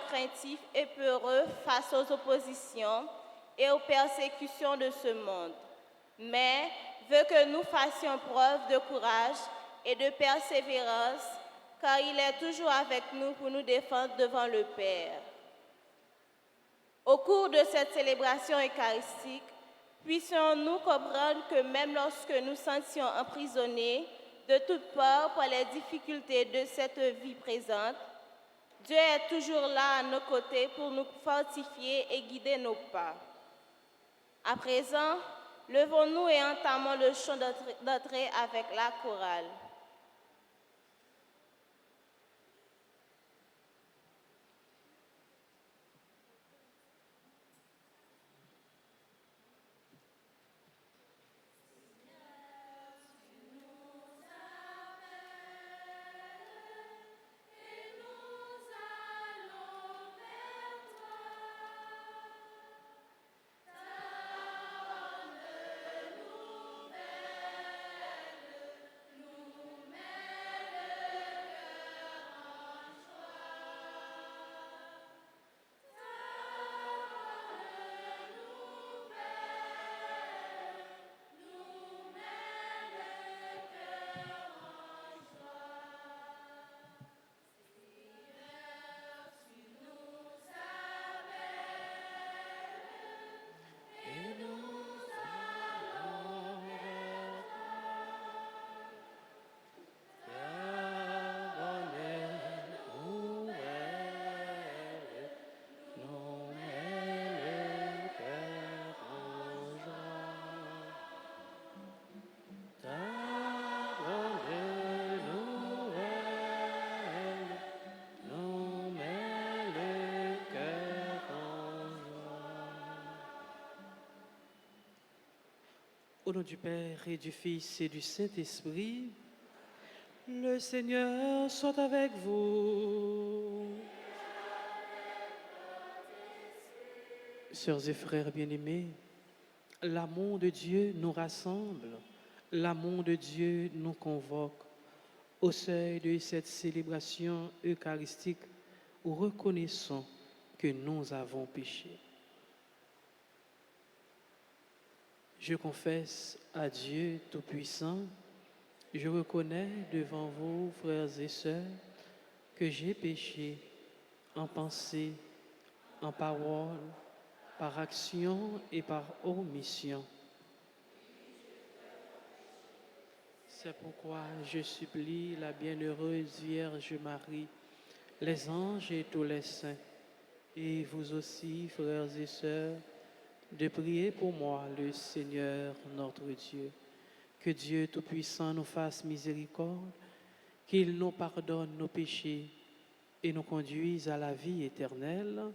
craintifs et peureux face aux oppositions et aux persécutions de ce monde, mais veut que nous fassions preuve de courage et de persévérance, car il est toujours avec nous pour nous défendre devant le Père. Au cours de cette célébration eucharistique, puissions-nous comprendre que même lorsque nous sentions emprisonnés de toutes parts par les difficultés de cette vie présente, Dieu est toujours là à nos côtés pour nous fortifier et guider nos pas. À présent, levons-nous et entamons le chant d'entrée avec la chorale. Au nom du Père et du Fils et du Saint-Esprit, le Seigneur soit avec vous. Sœurs et frères bien-aimés, l'amour de Dieu nous rassemble, l'amour de Dieu nous convoque. Au seuil de cette célébration eucharistique, où reconnaissons que nous avons péché. Je confesse à Dieu Tout-Puissant, je reconnais devant vous, frères et sœurs, que j'ai péché en pensée, en parole, par action et par omission. C'est pourquoi je supplie la bienheureuse Vierge Marie, les anges et tous les saints, et vous aussi, frères et sœurs, de prier pour moi, le Seigneur notre Dieu. Que Dieu Tout-Puissant nous fasse miséricorde, qu'il nous pardonne nos péchés et nous conduise à la vie éternelle.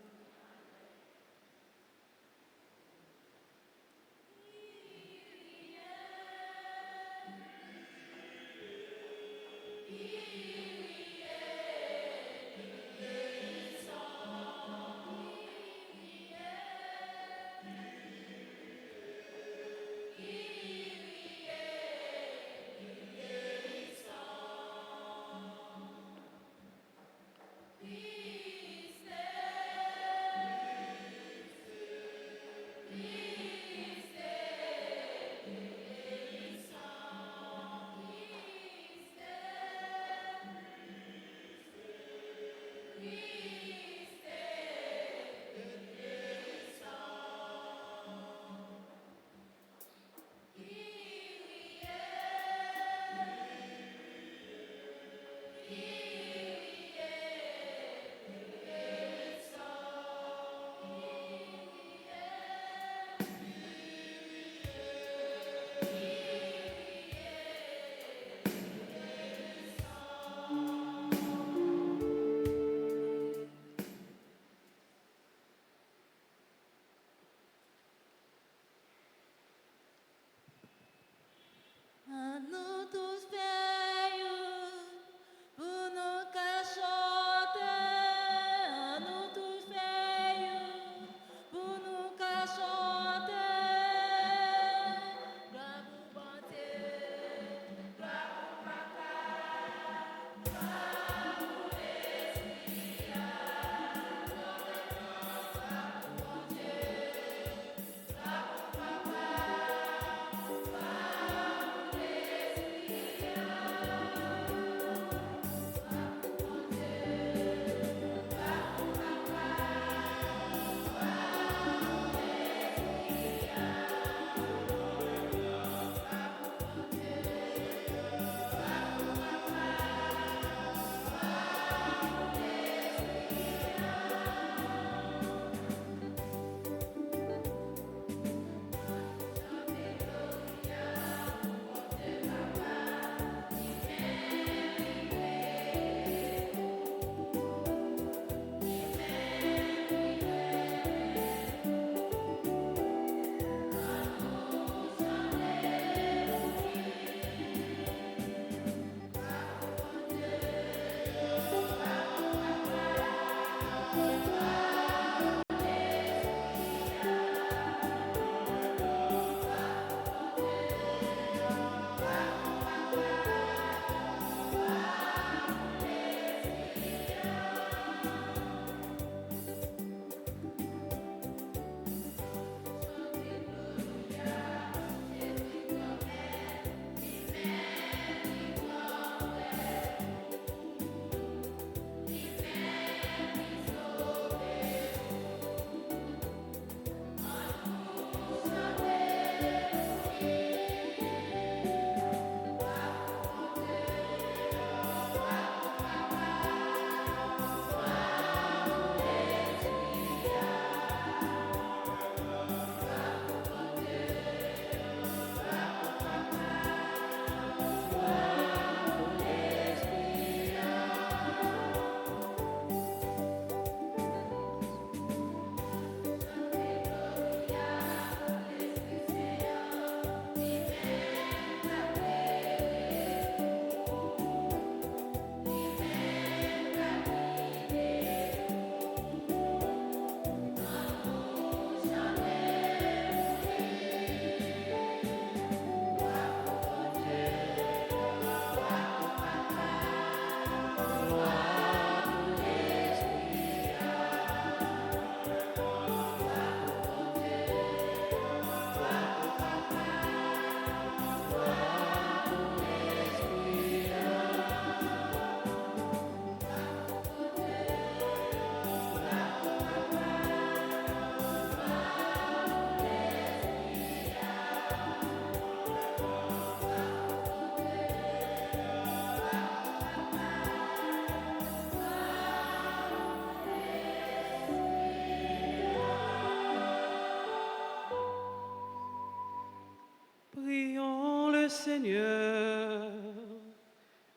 Prions le Seigneur.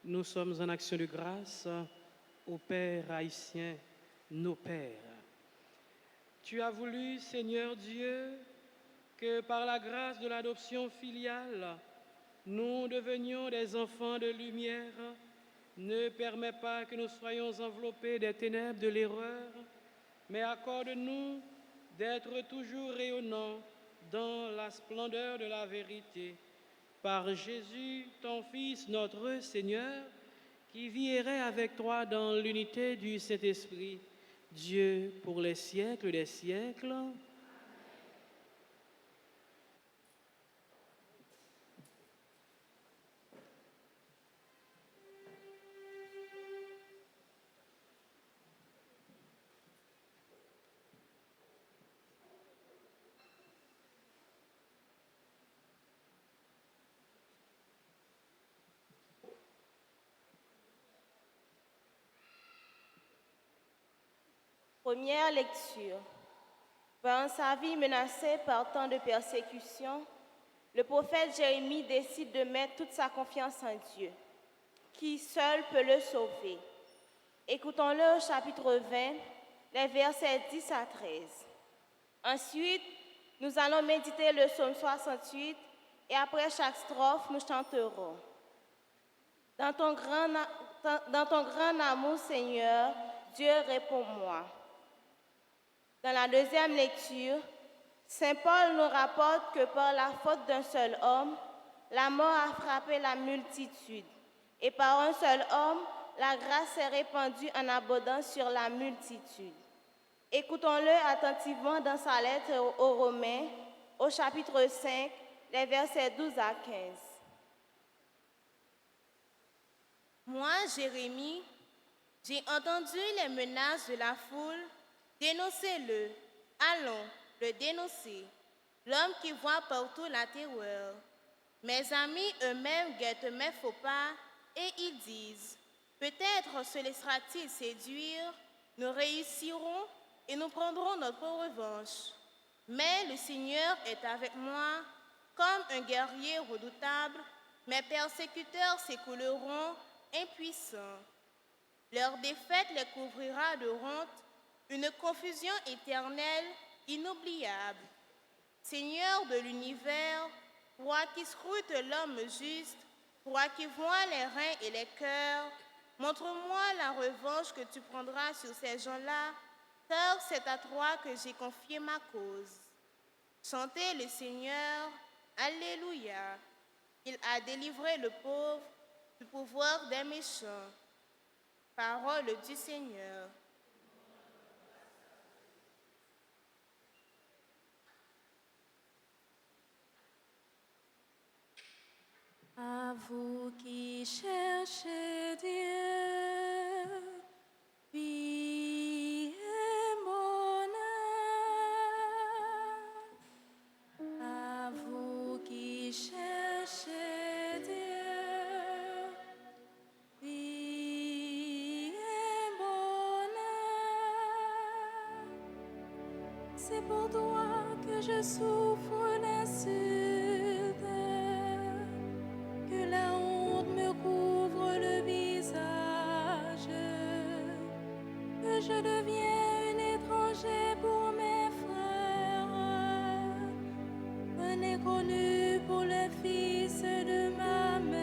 Nous sommes en action de grâce au Père haïtien, nos pères. Tu as voulu, Seigneur Dieu, que par la grâce de l'adoption filiale, nous devenions des enfants de lumière. Ne permets pas que nous soyons enveloppés des ténèbres de l'erreur, mais accorde-nous d'être toujours rayonnants dans la splendeur de la vérité. Par Jésus, ton Fils, notre Seigneur, qui vit et règne avec toi dans l'unité du Saint-Esprit, Dieu pour les siècles des siècles. Première lecture. Pendant sa vie menacée par tant de persécutions, le prophète Jérémie décide de mettre toute sa confiance en Dieu, qui seul peut le sauver. Écoutons-le au chapitre 20, les versets 10 à 13. Ensuite, nous allons méditer le psaume 68 et après chaque strophe, nous chanterons. Dans ton grand amour, Seigneur, Dieu, réponds-moi. Dans la deuxième lecture, Saint Paul nous rapporte que par la faute d'un seul homme, la mort a frappé la multitude. Et par un seul homme, la grâce s'est répandue en abondance sur la multitude. Écoutons-le attentivement dans sa lettre aux Romains, au chapitre 5, les versets 12 à 15. Moi, Jérémie, j'ai entendu les menaces de la foule. Dénoncez-le. Allons, le dénoncer. L'homme qui voit partout la terreur. Mes amis eux-mêmes guettent mes faux pas et ils disent, peut-être se laissera-t-il séduire, nous réussirons et nous prendrons notre revanche. Mais le Seigneur est avec moi comme un guerrier redoutable. Mes persécuteurs s'écouleront impuissants. Leur défaite les couvrira de honte, une confusion éternelle, inoubliable. Seigneur de l'univers, toi qui scrutes l'homme juste, toi qui vois les reins et les cœurs, montre-moi la revanche que tu prendras sur ces gens-là, car c'est à toi que j'ai confié ma cause. Chantez le Seigneur, Alléluia. Il a délivré le pauvre du pouvoir des méchants. Parole du Seigneur. À vous qui cherchez Dieu, vie et bonheur. À vous qui cherchez Dieu, vie et bonheur. C'est pour toi que je souffre l'insulte, que la honte me couvre le visage, que je deviens une étrangère pour mes frères, un inconnu pour les fils de ma mère.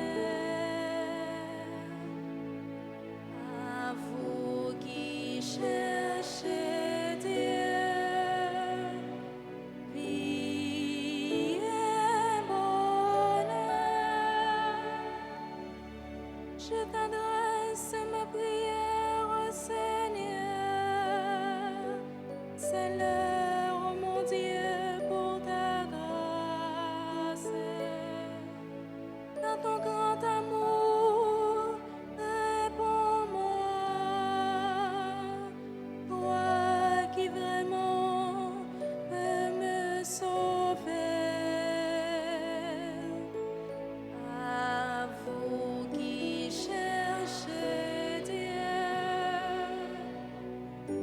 À vous qui cherchez Dieu, vie et bonheur, je t'adresse ma prière, Seigneur. C'est l'heure, mon Dieu, pour ta grâce. Dans ton grand amour, réponds-moi. Toi qui vraiment peux me sauver. À vous qui cherchez Dieu,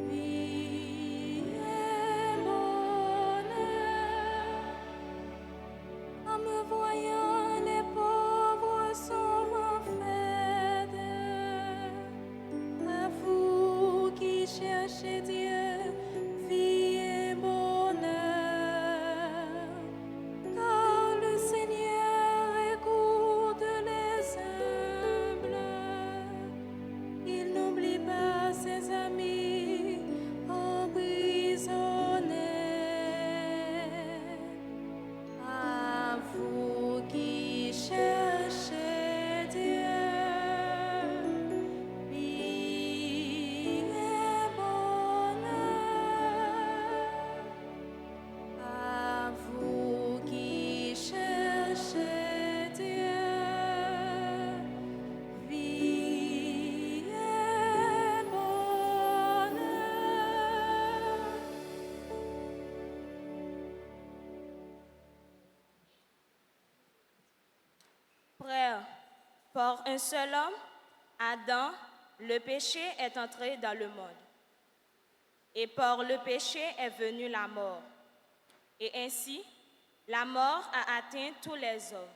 vie et bonheur. En me voyant, les pauvres sont en fête. À vous qui cherchez Dieu, vie et bonheur. Car le Seigneur écoute les humbles. Il n'oublie pas ses amis emprisonnés. À vous qui cherchez Dieu, vie et bonheur. À vous qui cherchez Dieu, vie et bonheur. Frères, par un seul homme, Adam, le péché est entré dans le monde. Et par le péché est venue la mort. Et ainsi, la mort a atteint tous les hommes,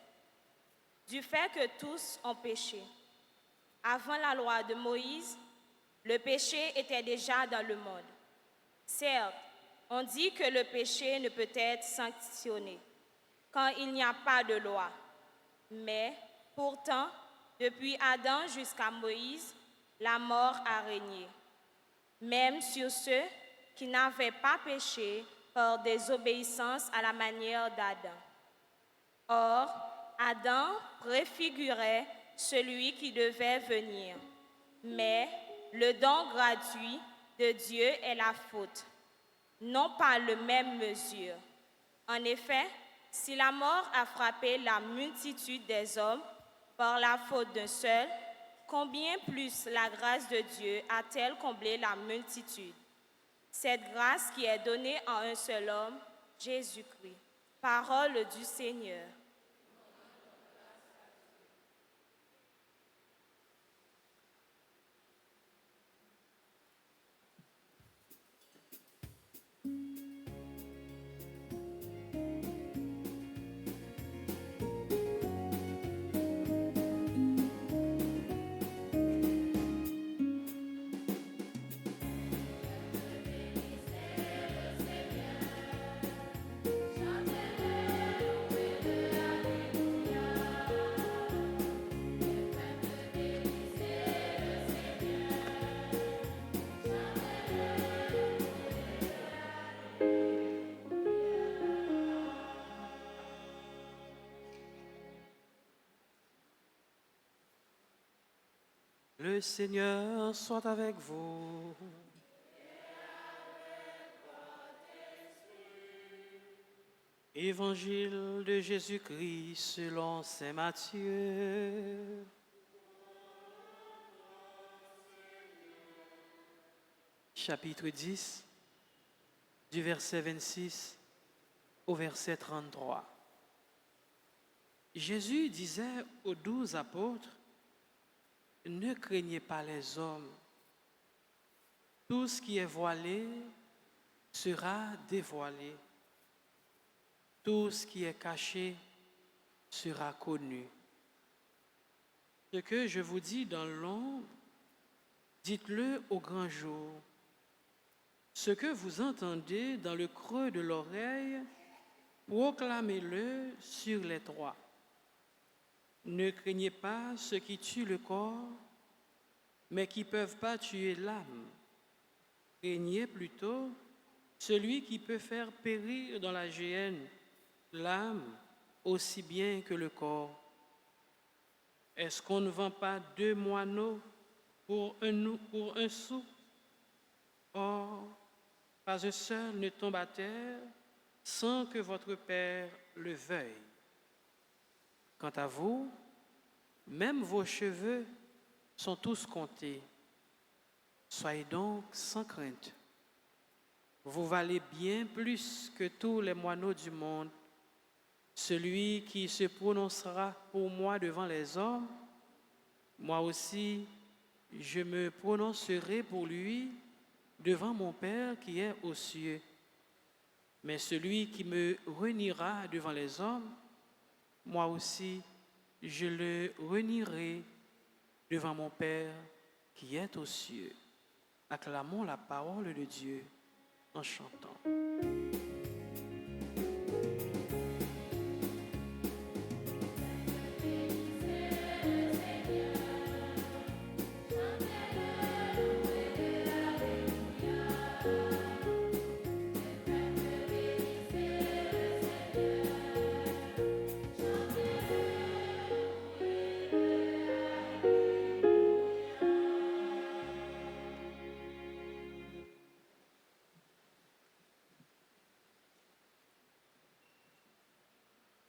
du fait que tous ont péché. Avant la loi de Moïse, le péché était déjà dans le monde. Certes, on dit que le péché ne peut être sanctionné quand il n'y a pas de loi. Mais pourtant, depuis Adam jusqu'à Moïse, la mort a régné, même sur ceux qui n'avaient pas péché par désobéissance à la manière d'Adam. Or, Adam préfigurait celui qui devait venir, mais le don gratuit de Dieu est la faute, non pas la même mesure. En effet, si la mort a frappé la multitude des hommes par la faute d'un seul, combien plus la grâce de Dieu a-t-elle comblé la multitude? Cette grâce qui est donnée en un seul homme, Jésus-Christ. Parole du Seigneur. Le Seigneur soit avec vous. Évangile de Jésus-Christ selon saint Matthieu. Chapitre 10, du verset 26 au verset 33. Jésus disait aux 12 apôtres, « Ne craignez pas les hommes. Tout ce qui est voilé sera dévoilé. Tout ce qui est caché sera connu. Ce que je vous dis dans l'ombre, dites-le au grand jour. Ce que vous entendez dans le creux de l'oreille, proclamez-le sur les toits. Ne craignez pas ceux qui tuent le corps, mais qui ne peuvent pas tuer l'âme. Craignez plutôt celui qui peut faire périr dans la géhenne l'âme aussi bien que le corps. Est-ce qu'on ne vend pas 2 moineaux pour un sou? Or, pas un seul ne tombe à terre sans que votre Père le veuille. Quant à vous, même vos cheveux sont tous comptés. Soyez donc sans crainte. Vous valez bien plus que tous les moineaux du monde. Celui qui se prononcera pour moi devant les hommes, moi aussi, je me prononcerai pour lui devant mon Père qui est aux cieux. Mais celui qui me reniera devant les hommes, moi aussi, je le renierai devant mon Père qui est aux cieux. Acclamons la parole de Dieu en chantant.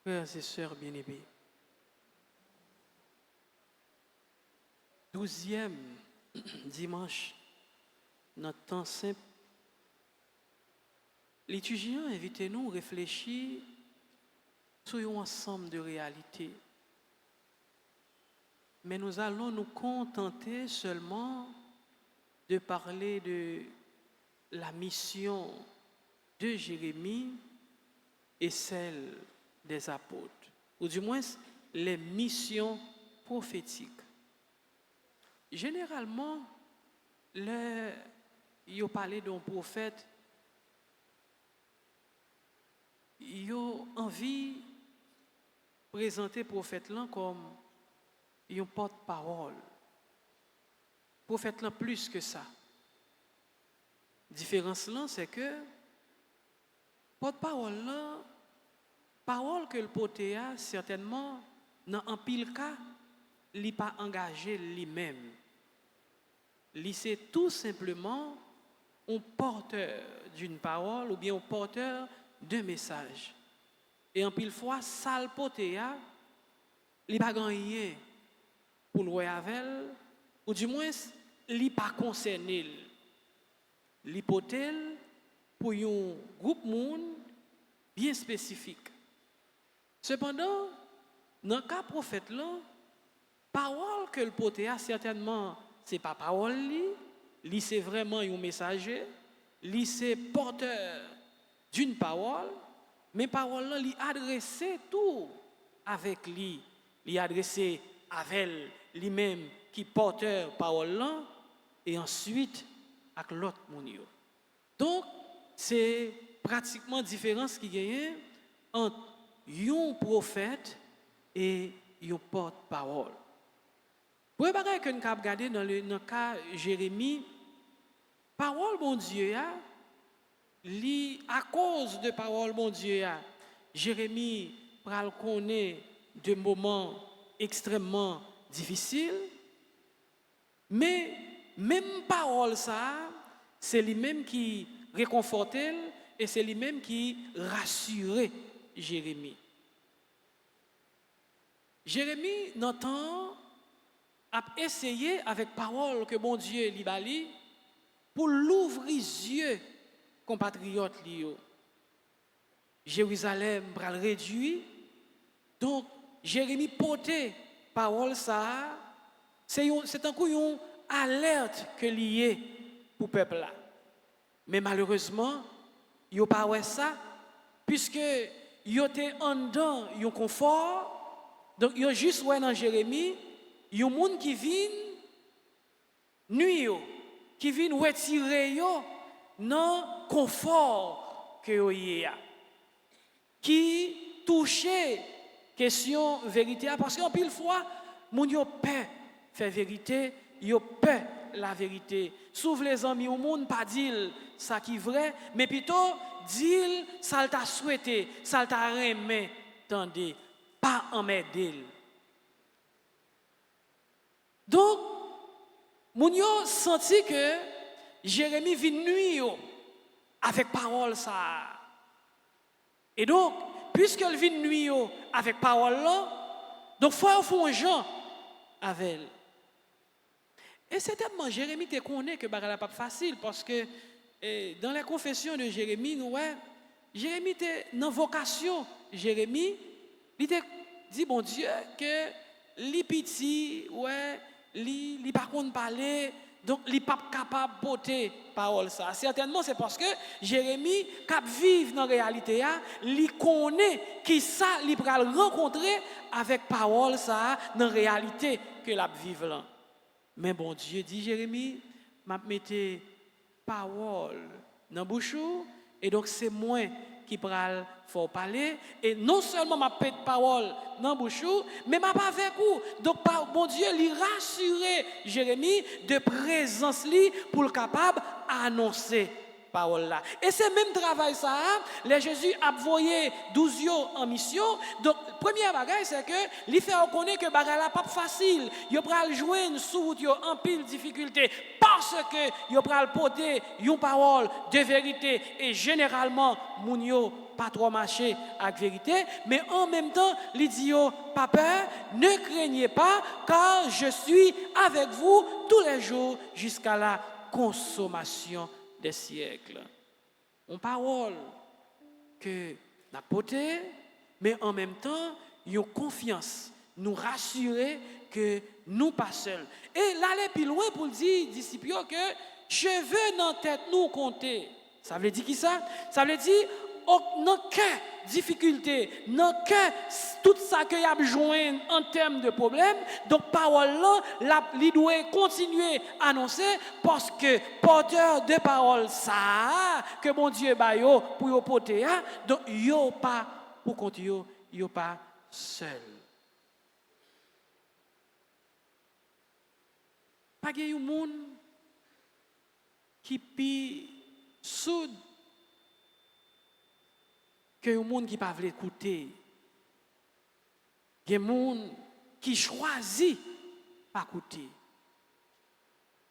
Frères et sœurs bien-aimés, 12e dimanche, notre temps simple, l'étudiant invite nous à réfléchir sur un ensemble de réalités. Mais nous allons nous contenter seulement de parler de la mission de Jérémie et celle des apôtres, ou du moins les missions prophétiques. Généralement, il a parlé d'un prophète, il a envie de présenter le prophète là comme un porte-parole. Prophète là plus que ça. La différence là, c'est que porte-parole là, parole que le potéa, certainement, dans un pile cas, il n'est pas engagé lui-même. Il c'est tout simplement un porteur d'une parole ou bien un porteur d'un message. Et en pile fois, ça le potéa, il n'est pas gagné pour le avec, ou du moins, il n'est pas concerné. L'hypothèse pour un groupe monde bien spécifique. Cependant, dans le cas prophète là, parole que le potéa certainement c'est pas parole li c'est vraiment un messager, li c'est porteur d'une parole, mais parole là li adressé tout avec lui, li adressé avec lui-même qui porteur parole là et ensuite avec l'autre moun yo. Donc c'est pratiquement différence qui gagne entre un prophète et un porte-parole. Pour regarder que nous avons regardé dans le cas Jérémie, parole bon Dieu à cause de parole bon Dieu Jérémie pral connaît de moments extrêmement difficiles Mais même parole ça, c'est lui-même qui réconfortait et c'est lui-même qui rassurait Jérémie. Jérémie, n'entend, a essayé avec parole que bon Dieu lui bali pour l'ouvrir les yeux compatriotes liyo. Jérusalem pral réduit. Donc Jérémie portait parole ça, c'est un coup une alerte que lié pour peuple là. Mais malheureusement, yo pas ouais ça puisque yo était en dedans un confort. Donc yo juste ouais dans Jérémie, yon monde qui vient nuit yo, qui vient retirer yo dans confort que yo y a. Qui touchait question vérité parce qu'en pile fois moun yo peur faire vérité, yo peur la vérité. Souve les amis au monde pas dire ça qui vrai, mais plutôt dire ça t'a souhaité, ça t'a aimé, tendez, pas en m'aider. Donc moun yo senti que Jérémie vient nuire avec parole ça. Et donc, puisqu'elle vient nuire avec parole là, donc il faut faire un gens avec elle. Et certainement, Jérémie te connaît que bagala pas facile parce que dans la confession de Jérémie, nous Jérémie était dans vocation. Jérémie, il te dit bon Dieu que li petit, li pas contre parler. Donc, il n'est pas capable de porter parole ça. Certainement, c'est parce que Jérémie, qui vit dans la réalité, il connaît qui ça, il va rencontrer avec parole ça, dans la réalité que la vive là. Mais bon Dieu dit, Jérémie, m'a mette parole dans la bouche, et donc c'est moi qui pral faut parler et non seulement m'a pète parole dans bouche mais m'a pas avec vous donc bon Dieu lui rassurer Jérémie de présence li pour le capable annoncer parole là et c'est même travail ça les Jésus a envoyé 12 yo en mission donc première bagaille c'est que lui fait reconnaître que bagaille là pas facile yo pral joindre sous yo en pile difficulté parce que yo pral porter une parole de vérité et généralement moun yo pas trop marcher avec vérité mais en même temps il dit yo pas peur ne craignez pas car je suis avec vous tous les jours jusqu'à la consommation des siècles. Une parole que n'a portée, mais en même temps, une confiance, nous rassurer que nous pas seuls. Et là, aller plus loin pour dire, disciples, que cheveux dans la tête nous compter. Ça veut dire qui ça? Ça veut dire, dans quelle difficulté, dans quel tout ça que y a besoin en termes de problème, donc parole là, il doit continuer à annoncer parce que porteur de parole ça que mon Dieu ba yo pour yo porter donc yo pas pour compte yo pas seul. Pas de monde qui pi soud que le monde qui ne veut pas écouter. Il y a des gens qui choisissent pas écouter.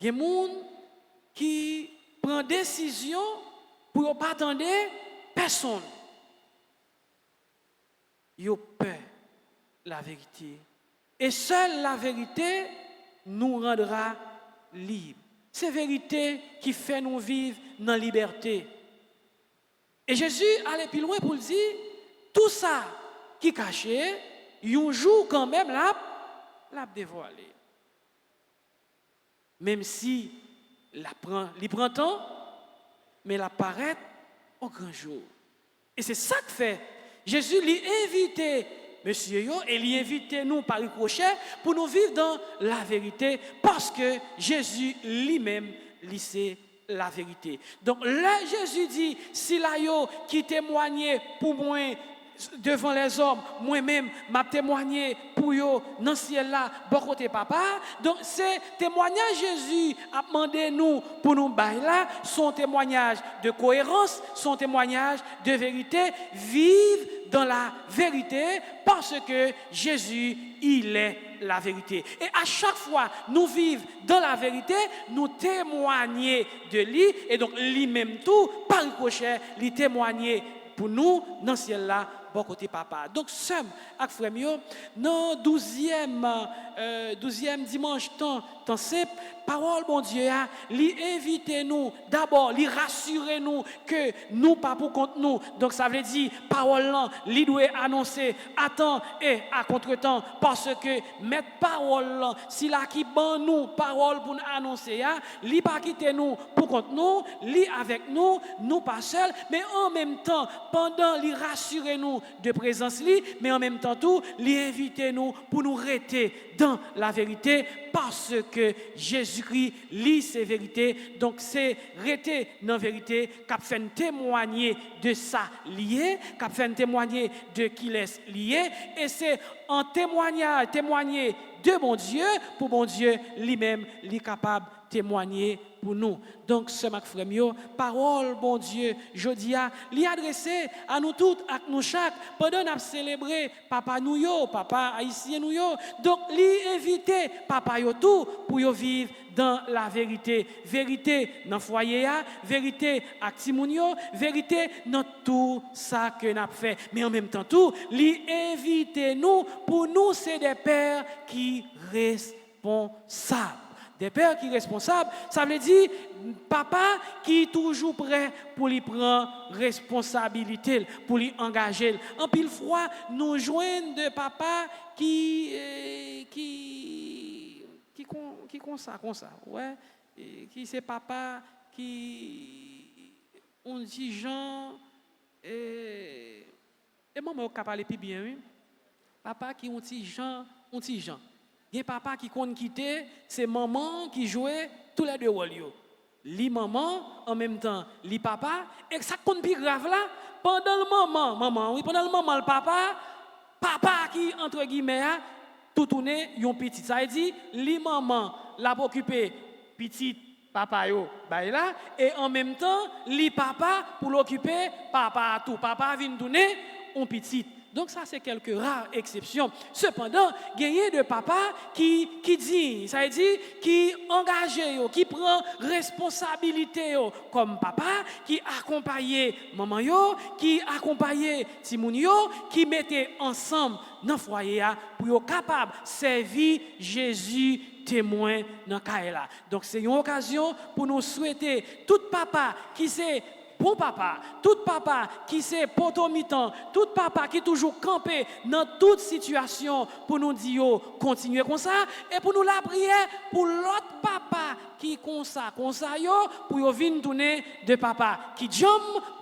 Il y a des gens qui prennent décision pour ne pas attendre personne. Ils ont peur de la vérité. Et seule la vérité nous rendra libres. C'est la vérité qui fait nous vivre dans la liberté. Et Jésus allait plus loin pour dire, tout ça qui est caché, un jour quand même l'a dévoilé. Même si il prend temps, mais il apparaît au grand jour. Et c'est ça que fait. Jésus lui invité, monsieur yo, et lui invité nous par ricochet pour nous vivre dans la vérité, parce que Jésus lui-même, lui sait la vérité. Donc là, Jésus dit, si la yo qui témoignait pour moi devant les hommes, moi-même, m'a témoigné pour eux dans le ciel là, bon côté papa. Donc, c'est témoignage Jésus a demandé nous pour nous bailler là, son témoignage de cohérence, son témoignage de vérité, vivre dans la vérité parce que Jésus, il est la vérité. Et à chaque fois, nous vivons dans la vérité, nous témoignons de lui, et donc lui-même tout, par ricochet, lui témoigner pour nous dans le ciel là, bon côté papa. Donc, somme avec frère mio, dans 12e dimanche temps simple, parole bon Dieu a li invite nous d'abord li rassurer nous que nous pas pour contre nous. Donc ça veut dire parole là li doit annoncer à temps et à contre-temps parce que mettre parole là si la qui ban nous parole pour nous annoncer a li pas quitter nous pour contre nous, li avec nous, nous pas seuls, mais en même temps pendant li rassurer nous de présence li, mais en même temps tout li inviter nous pour nous rester dans la vérité parce que Jésus-Christ lit ses vérités. Donc c'est rester dans la vérité qu'a fait témoigner de ça lié, qu'a fait témoigner de qui laisse lié, et c'est en témoigner de bon Dieu pour bon Dieu lui-même lui capable témoigner pour nous. Donc, ce Mac Frémio, parole, bon Dieu, je dis à lui adresser à nous toutes, à nous chaque, pendant nous célébrer Papa nous yo, Papa haïtien nous yo. Donc, lui inviter Papa yo tout pour yo vivre dans la vérité. Vérité dans le foyer, vérité avec Timoun yo, vérité dans tout ça que nous avons fait. Mais en même temps, tout, lui inviter nous, pour nous, c'est des pères qui responsables. Des pères qui sont responsables, ça veut dire papa qui est toujours prêt pour lui prendre responsabilité, pour lui engager. En pile fois, nous joignons de papa qui comme ça, ouais, qui c'est papa qui on dit Jean et maman qui parle plus bien, oui. Papa qui on dit Jean. Il y a papa qui compte quitter, c'est maman qui jouait tous les deux rôles. Li maman, en même temps, li papa, et ça compte plus grave là, pendant le moment, le papa qui, entre guillemets, tout tourné, yon petit. Ça veut dire, li maman l'a occupé petit papa yo, bah là, et en même temps, li papa pour l'occuper, papa tout. Papa vient tourner, on petit. Donc ça, c'est quelques rares exceptions. Cependant, gagner de papa qui dit, ça veut dire, qui engage, qui prend responsabilité comme papa, qui accompagne maman, qui accompagne Timoun, qui mettait ensemble dans le foyer pour être capable de servir Jésus témoin dans le cas là. Donc c'est une occasion pour nous souhaiter tout papa qui c'est bon papa, tout papa qui c'est potomitan, tout papa qui toujours campé dans toute situation pour nous dire continuer comme ça et pour nous la prier pour l'autre papa qui comme ça yo pour yo venir tourner de papa qui jam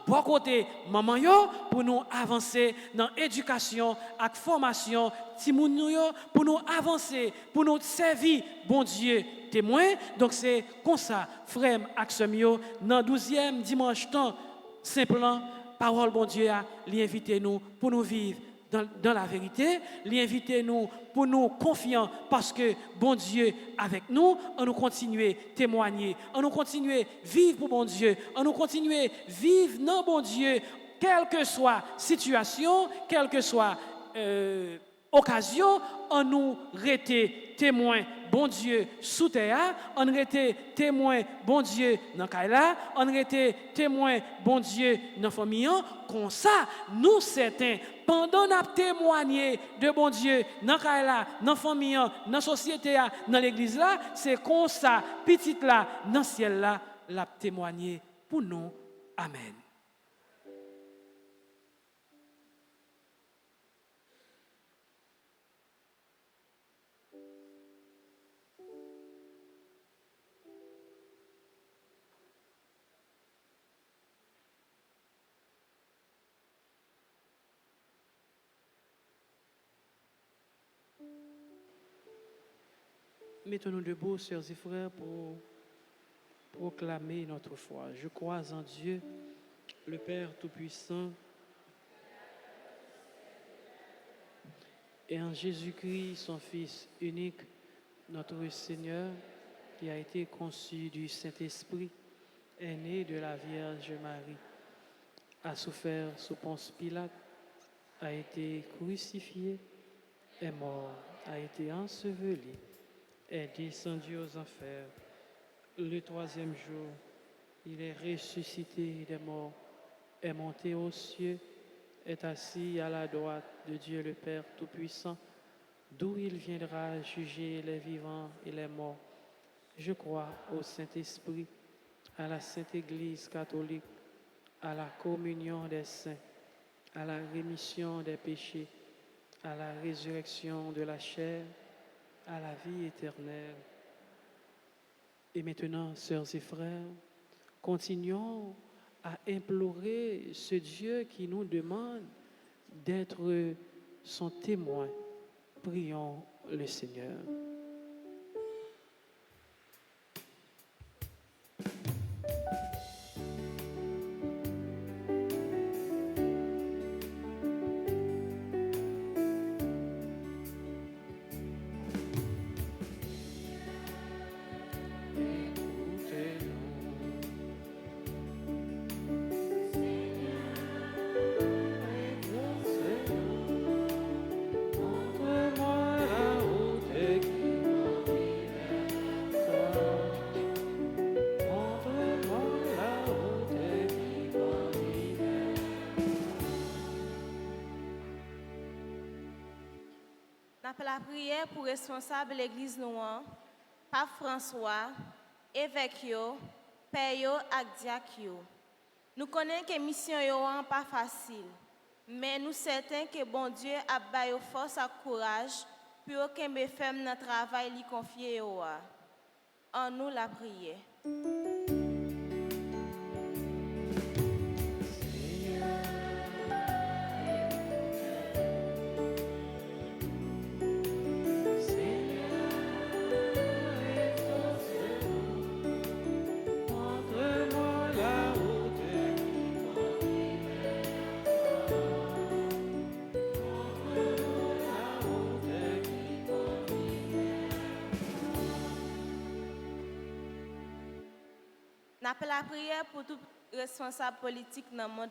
bon côté maman yo pour nous avancer dans éducation et formation timoun yo pour nous avancer pour nous servir bon Dieu témoin. Donc c'est comme ça, frère Axemio, dans 12e dimanche temps, simplement, parole bon Dieu a l'inviter nous pour nous vivre dans la vérité, l'inviter nous pour nous confiants parce que bon Dieu avec nous, on nous continuer témoigner, on nous continuer vivre pour bon Dieu, on nous continuer vivre dans bon Dieu, quelle que soit situation, quelle que soit occasion, on nous rester témoin bon Dieu sous terre, on était témoin bon Dieu dans Kaila, on était témoin bon Dieu dans famille, comme ça nous certains pendant n'a témoigné de bon Dieu dans Kaila, dans famille, dans société, dans l'église là, c'est comme ça petite là dans ciel là l'a témoigné pour nous. Amen. Mettons-nous debout, sœurs et frères, pour proclamer notre foi. Je crois en Dieu, le Père Tout-Puissant, et en Jésus-Christ, son Fils unique, notre Seigneur, qui a été conçu du Saint-Esprit, est né de la Vierge Marie, a souffert sous Ponce Pilate, a été crucifié, est mort, a été enseveli, est descendu aux enfers. Le troisième jour, il est ressuscité des morts, est monté aux cieux, est assis à la droite de Dieu le Père Tout-Puissant, d'où il viendra juger les vivants et les morts. Je crois au Saint-Esprit, à la Sainte Église catholique, à la communion des saints, à la rémission des péchés, à la résurrection de la chair, à la vie éternelle. Et maintenant, sœurs et frères, continuons à implorer ce Dieu qui nous demande d'être son témoin. Prions le Seigneur. Après la prière pour responsable de l'église noire, Pape François, évêque yo, père yo ak diak yo. Nous connaissons que mission yo n'est pas facile, mais nous certains que bon Dieu a baillé force et courage pour que mes femmes dans travail li confié yo. En nous la prière. N'appelle la prière pour tout responsable politique dans le monde.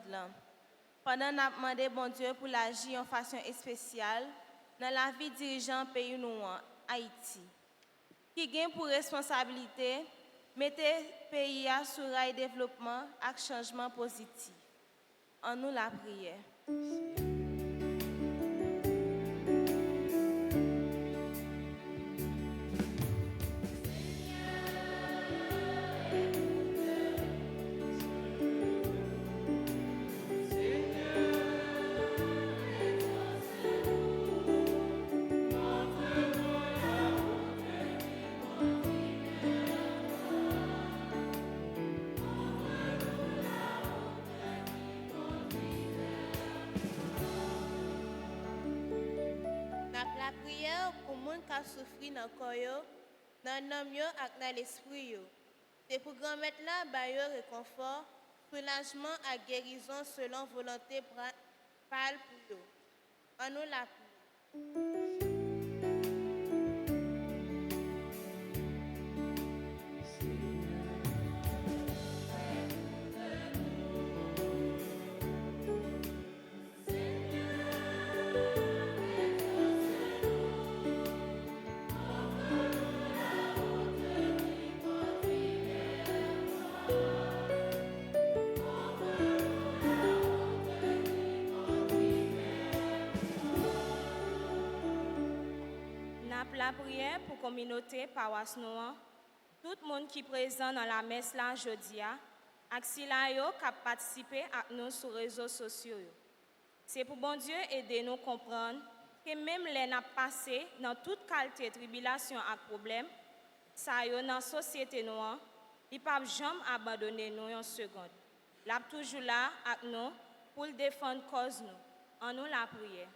Pendant nous demandé bon Dieu pour l'agir en façon spéciale dans la vie dirigeant pays nous Haïti. Qui gagne pour responsabilité mettre pays sur rail développement et changement positif. En nous la prière. La prière pour les gens qui ont souffert dans le corps, dans l'âme et dans l'esprit. C'est pour permettre là réconfort, soulagement et guérison selon volonté par pour eux. En nous la prière. La prière pour la communauté paroisse noire, tout le monde qui est présent dans la messe là aujourd'hui, et si là yo qui participer à nous sur les réseaux sociaux. C'est pour bon Dieu aider nous à comprendre que même les n'a passé dans toute qualité de tribulation et problème, ça yo dans la société noire, il ne peut jamais abandonner nous en seconde. Il est toujours là avec nous pour défendre cause nous. En nous la prière.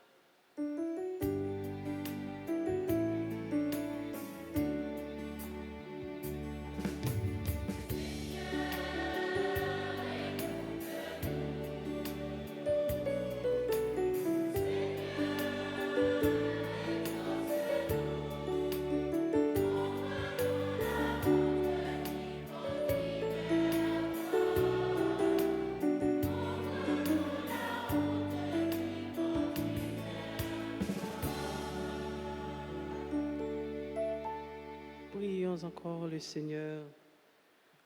Prions encore le Seigneur.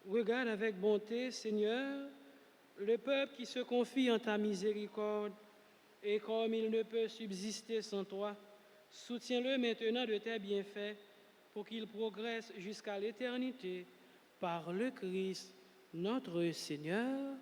Regarde avec bonté, Seigneur, le peuple qui se confie en ta miséricorde, et comme il ne peut subsister sans toi, soutiens-le maintenant de tes bienfaits pour qu'il progresse jusqu'à l'éternité par le Christ, notre Seigneur.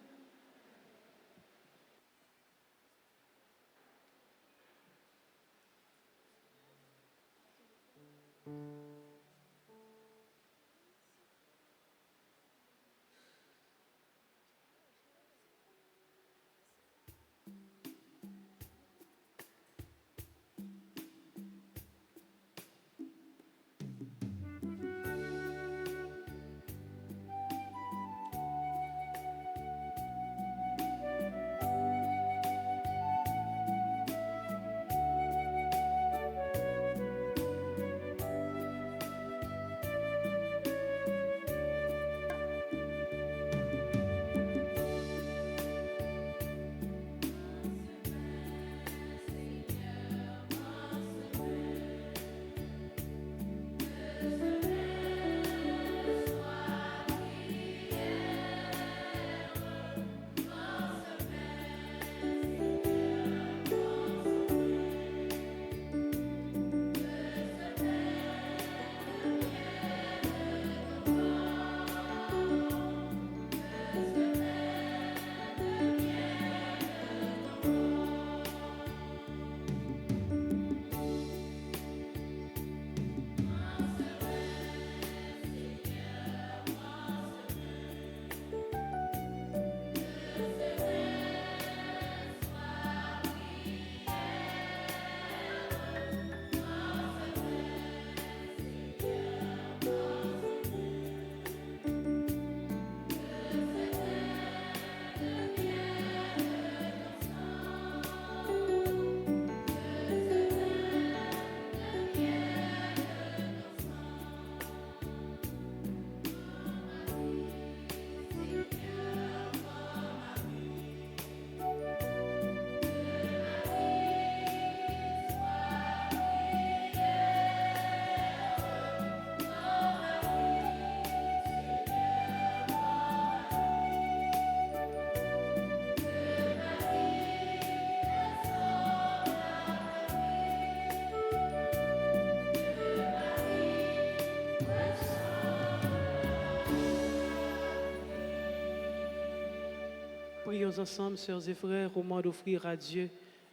Prions ensemble, sœurs et frères, au moment d'offrir à Dieu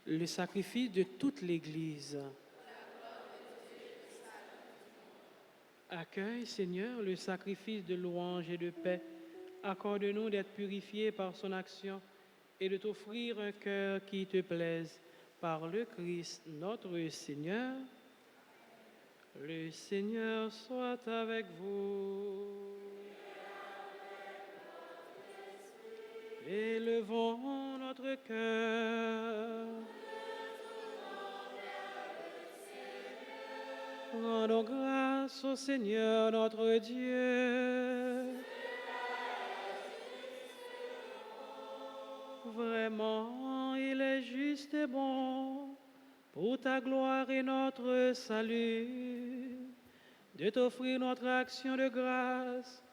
le sacrifice de toute l'Église. Accueille, Seigneur, le sacrifice de louange et de paix. Accorde-nous d'être purifiés par son action et de t'offrir un cœur qui te plaise par le Christ, notre Seigneur. Le Seigneur soit avec vous. Élevons notre cœur. Rendons grâce au Seigneur notre Dieu. Vraiment, il est juste et bon, pour ta gloire et notre salut, de t'offrir notre action de grâce,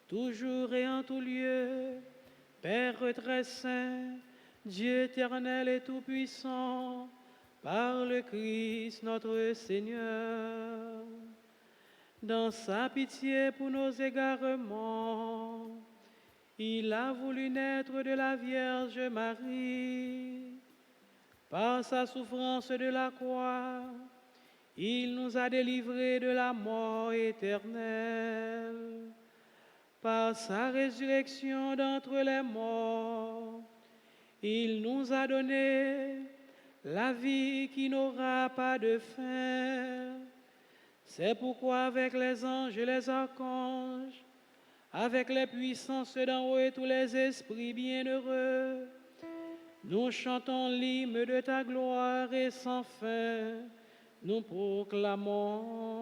toujours et en tout lieu. Père très saint, Dieu éternel et tout-puissant, par le Christ notre Seigneur, dans sa pitié pour nos égarements, il a voulu naître de la Vierge Marie. Par sa souffrance de la croix, il nous a délivrés de la mort éternelle. Par sa résurrection d'entre les morts, il nous a donné la vie qui n'aura pas de fin. C'est pourquoi avec les anges et les archanges, avec les puissances d'en haut et tous les esprits bienheureux, nous chantons l'hymne de ta gloire et sans fin, nous proclamons.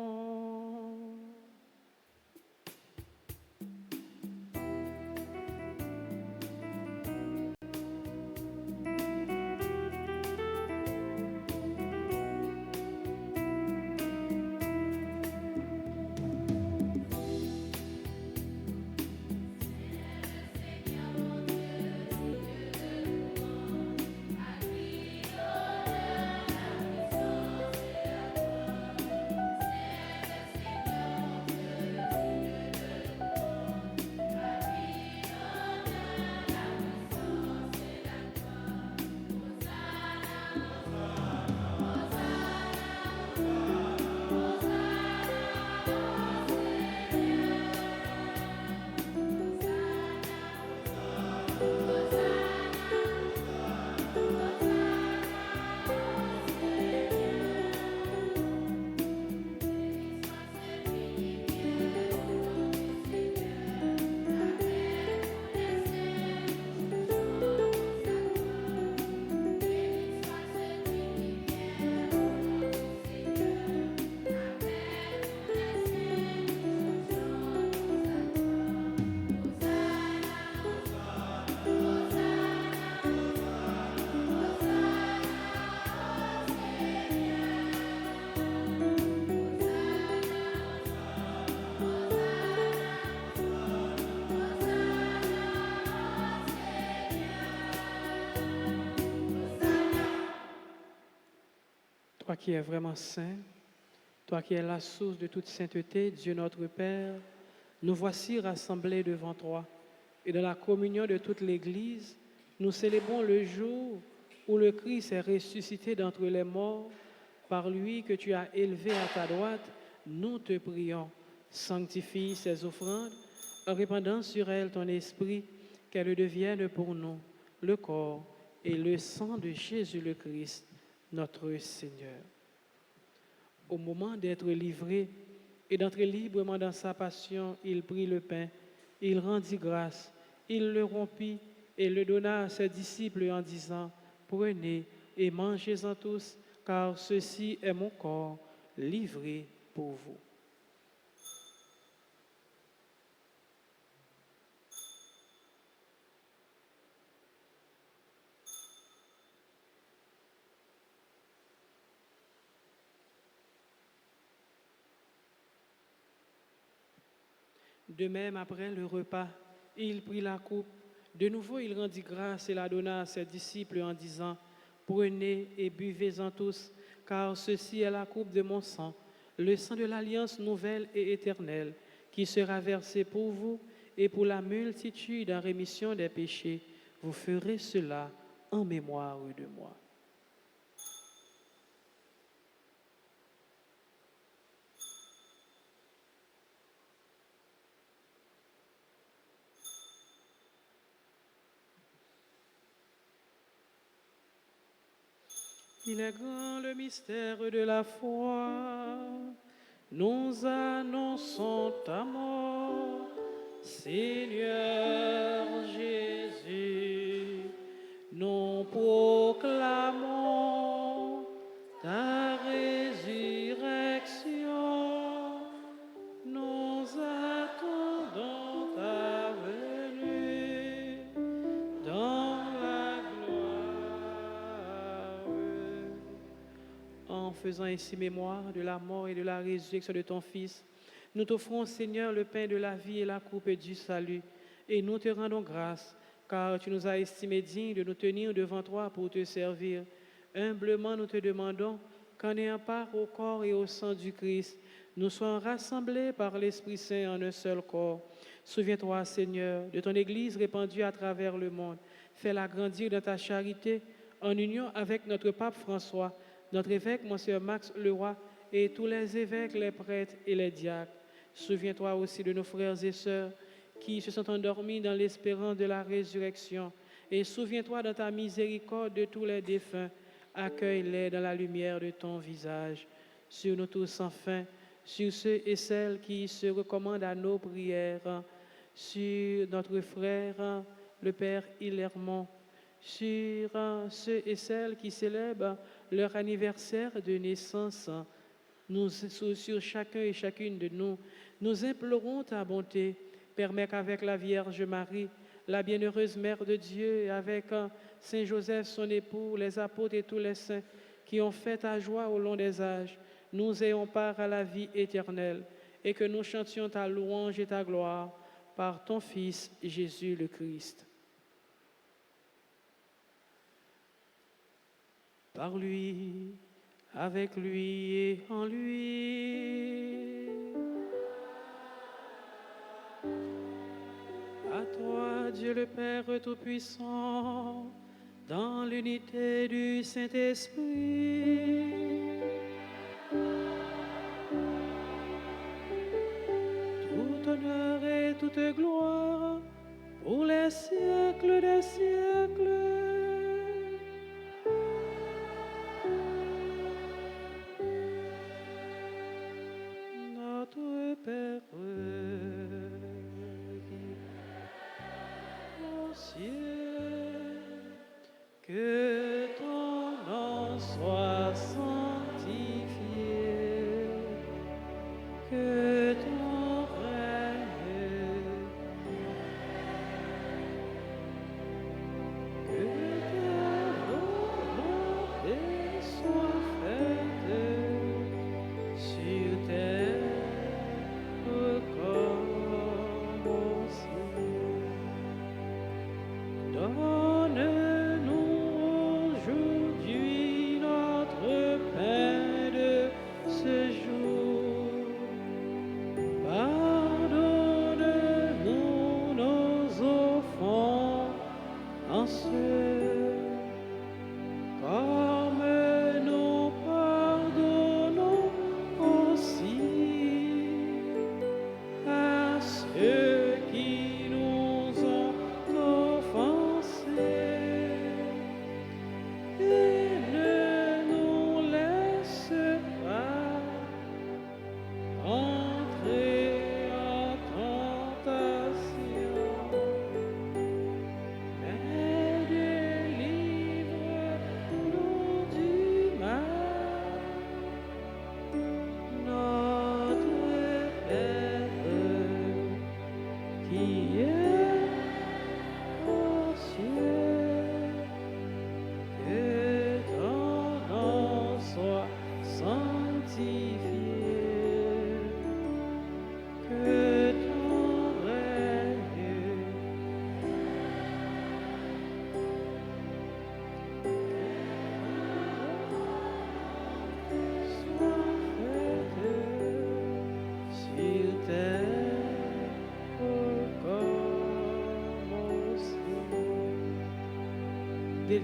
toi qui es vraiment saint, toi qui es la source de toute sainteté, Dieu notre Père, nous voici rassemblés devant toi. Et dans la communion de toute l'Église, nous célébrons le jour où le Christ est ressuscité d'entre les morts. Par lui que tu as élevé à ta droite, nous te prions. Sanctifie ces offrandes en répandant sur elles ton esprit, qu'elles deviennent pour nous le corps et le sang de Jésus le Christ, notre Seigneur. Au moment d'être livré et d'entrer librement dans sa passion, il prit le pain, il rendit grâce, il le rompit et le donna à ses disciples en disant, « Prenez et mangez-en tous, car ceci est mon corps livré pour vous. » De même, après le repas, il prit la coupe. De nouveau, il rendit grâce et la donna à ses disciples en disant, « Prenez et buvez-en tous, car ceci est la coupe de mon sang, le sang de l'alliance nouvelle et éternelle, qui sera versé pour vous et pour la multitude en rémission des péchés. Vous ferez cela en mémoire de moi. » Il est grand le mystère de la foi. Nous annonçons ta mort, Seigneur Jésus. Nous proclamons ta résurrection. Nous attendons ta venue dans la gloire. En faisant ainsi mémoire de la mort et de la résurrection de ton Fils, nous t'offrons, Seigneur, le pain de la vie et la coupe du salut, et nous te rendons grâce, car tu nous as estimés dignes de nous tenir devant toi pour te servir. Humblement, nous te demandons qu'en ayant part au corps et au sang du Christ, nous soyons rassemblés par l'Esprit Saint en un seul corps. Souviens-toi, Seigneur, de ton Église répandue à travers le monde. Fais-la grandir dans ta charité, en union avec notre pape François, notre évêque, Monseigneur Max Leroy, et tous les évêques, les prêtres et les diacres. Souviens-toi aussi de nos frères et sœurs qui se sont endormis dans l'espérance de la résurrection. Et souviens-toi dans ta miséricorde de tous les défunts. Accueille-les dans la lumière de ton visage. Sur nous tous, enfin, sur ceux et celles qui se recommandent à nos prières, sur notre frère, le Père Hillermont, sur ceux et celles qui célèbrent leur anniversaire de naissance, sur chacun et chacune de nous, nous implorons ta bonté. Permets qu'avec la Vierge Marie, la bienheureuse Mère de Dieu, et avec Saint Joseph, son époux, les apôtres et tous les saints qui ont fait ta joie au long des âges, nous ayons part à la vie éternelle et que nous chantions ta louange et ta gloire par ton Fils Jésus le Christ. Par lui, avec lui et en lui. À toi, Dieu le Père Tout-Puissant, dans l'unité du Saint-Esprit, tout honneur et toute gloire pour les siècles des siècles. Notre Père au ciel, que ton nom soit sanctifié, que ton règne, que ta volonté soit faite sur terre comme au ciel. Donne-nous aujourd'hui notre pain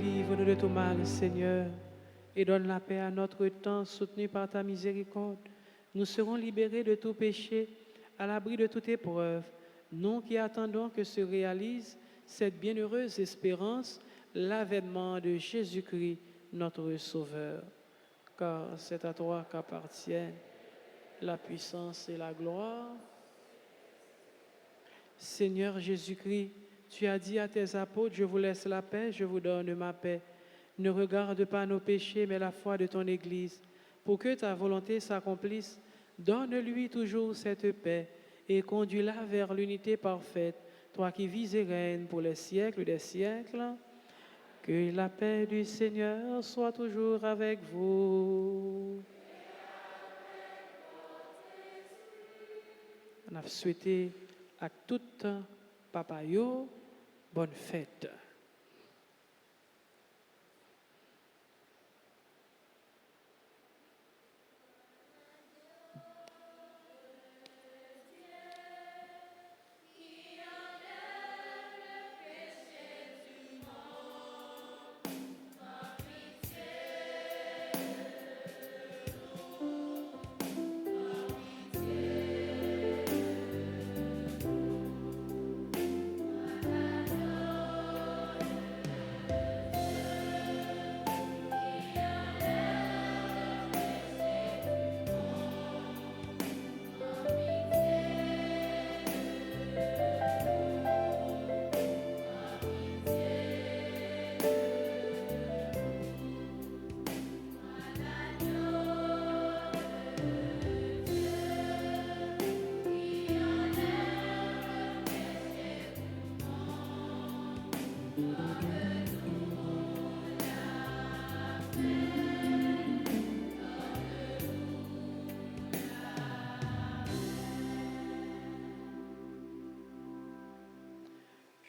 Délivre-nous de tout mal, Seigneur, et donne la paix à notre temps, soutenu par ta miséricorde. Nous serons libérés de tout péché, à l'abri de toute épreuve, nous qui attendons que se réalise cette bienheureuse espérance, l'avènement de Jésus-Christ, notre Sauveur. Car c'est à toi qu'appartiennent la puissance et la gloire. Seigneur Jésus-Christ, tu as dit à tes apôtres, je vous laisse la paix, je vous donne ma paix. Ne regarde pas nos péchés, mais la foi de ton Église. Pour que ta volonté s'accomplisse, donne-lui toujours cette paix et conduis-la vers l'unité parfaite, toi qui vis et règnes pour les siècles des siècles. Que la paix du Seigneur soit toujours avec vous. On a souhaité à toute papa yo bonne fête.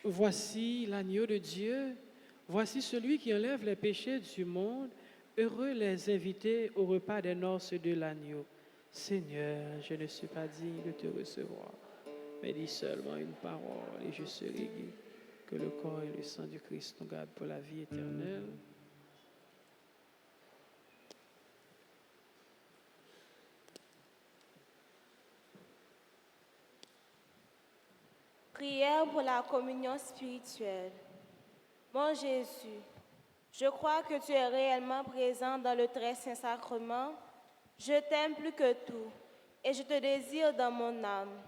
Voici l'agneau de Dieu, voici celui qui enlève les péchés du monde. Heureux les invités au repas des noces de l'agneau. Seigneur, je ne suis pas digne de te recevoir, mais dis seulement une parole et je serai guéri. Que le corps et le sang du Christ nous gardent pour la vie éternelle. Prière pour la communion spirituelle. Mon Jésus, je crois que tu es réellement présent dans le très saint sacrement. Je t'aime plus que tout et je te désire dans mon âme.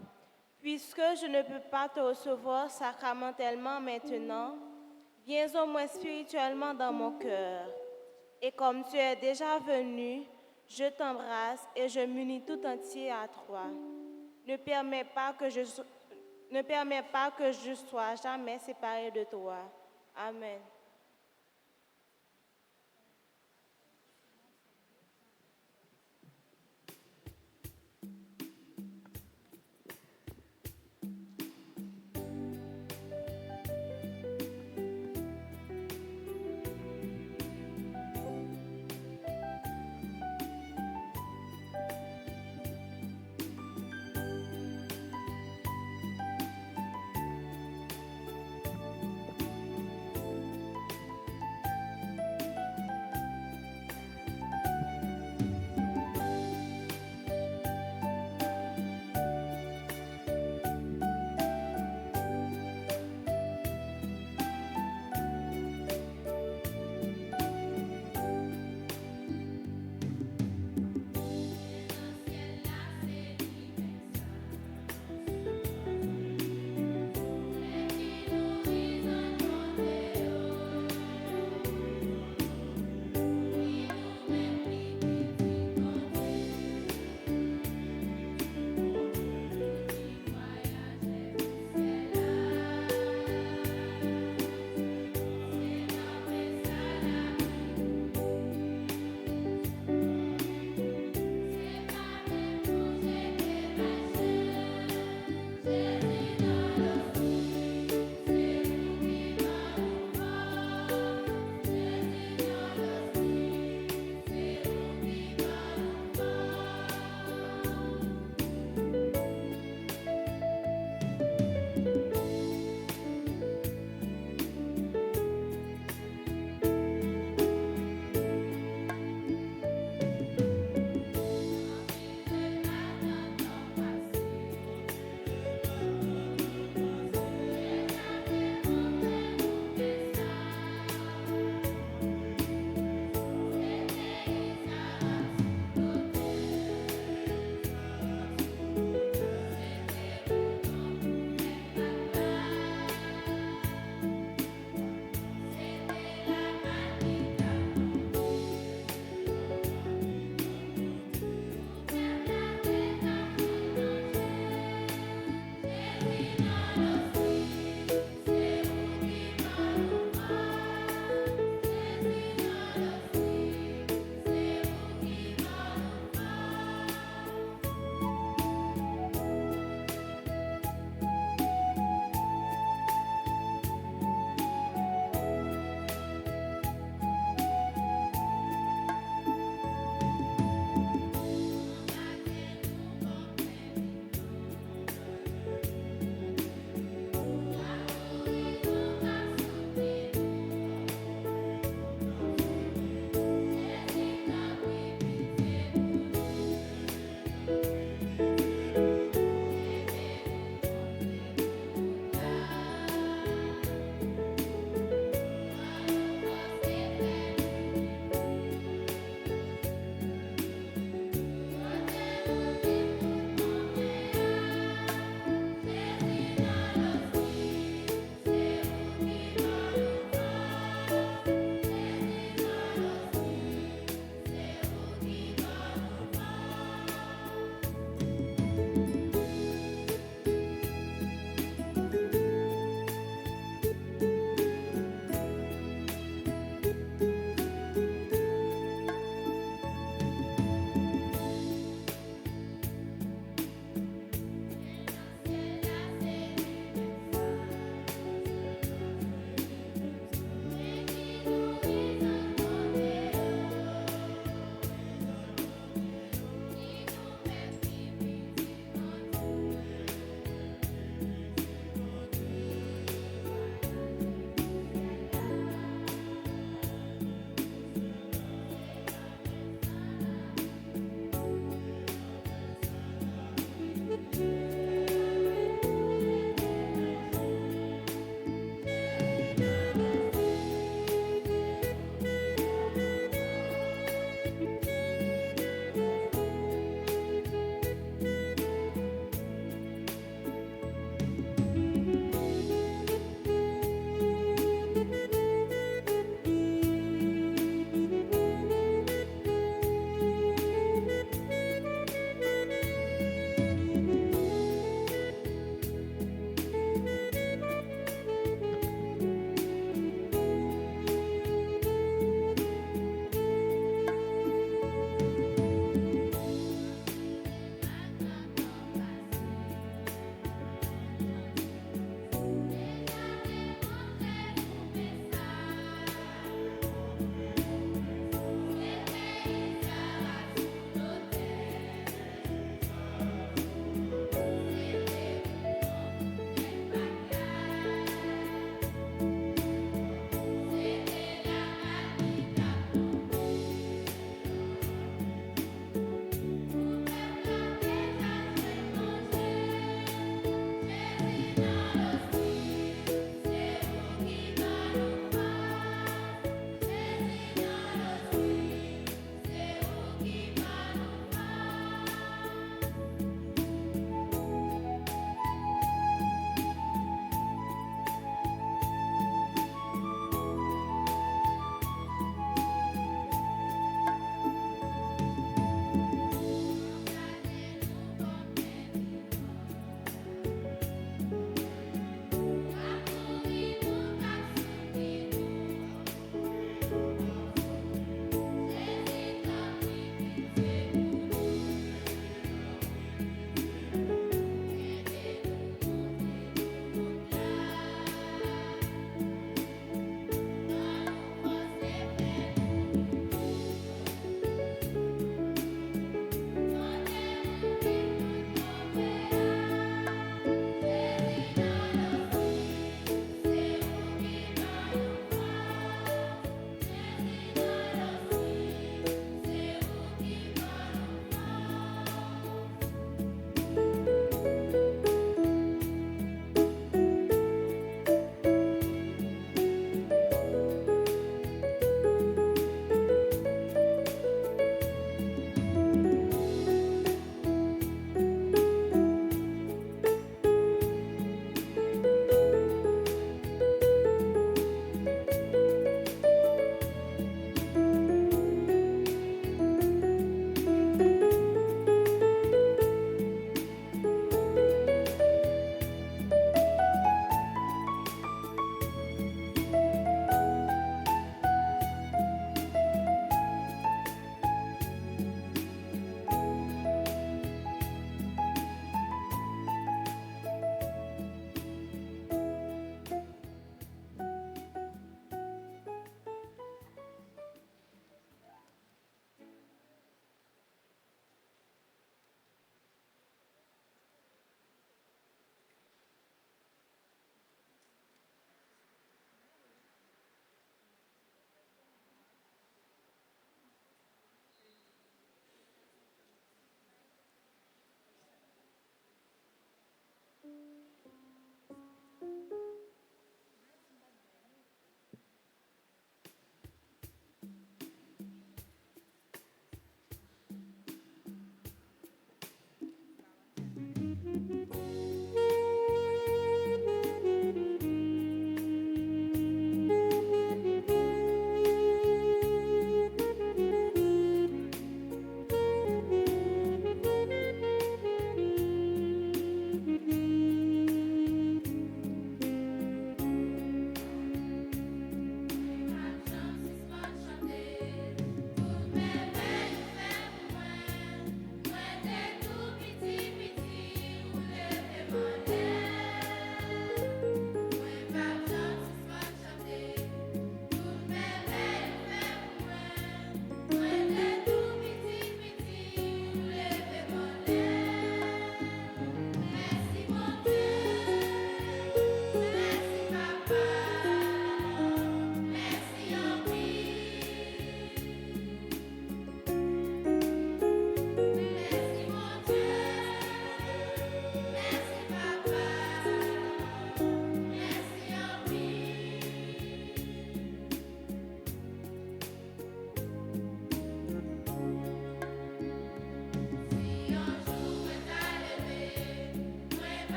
Puisque je ne peux pas te recevoir sacramentellement maintenant, viens au moins spirituellement dans mon cœur. Et comme tu es déjà venu, je t'embrasse et je m'unis tout entier à toi. Ne permets pas que je sois jamais séparé de toi. Amen.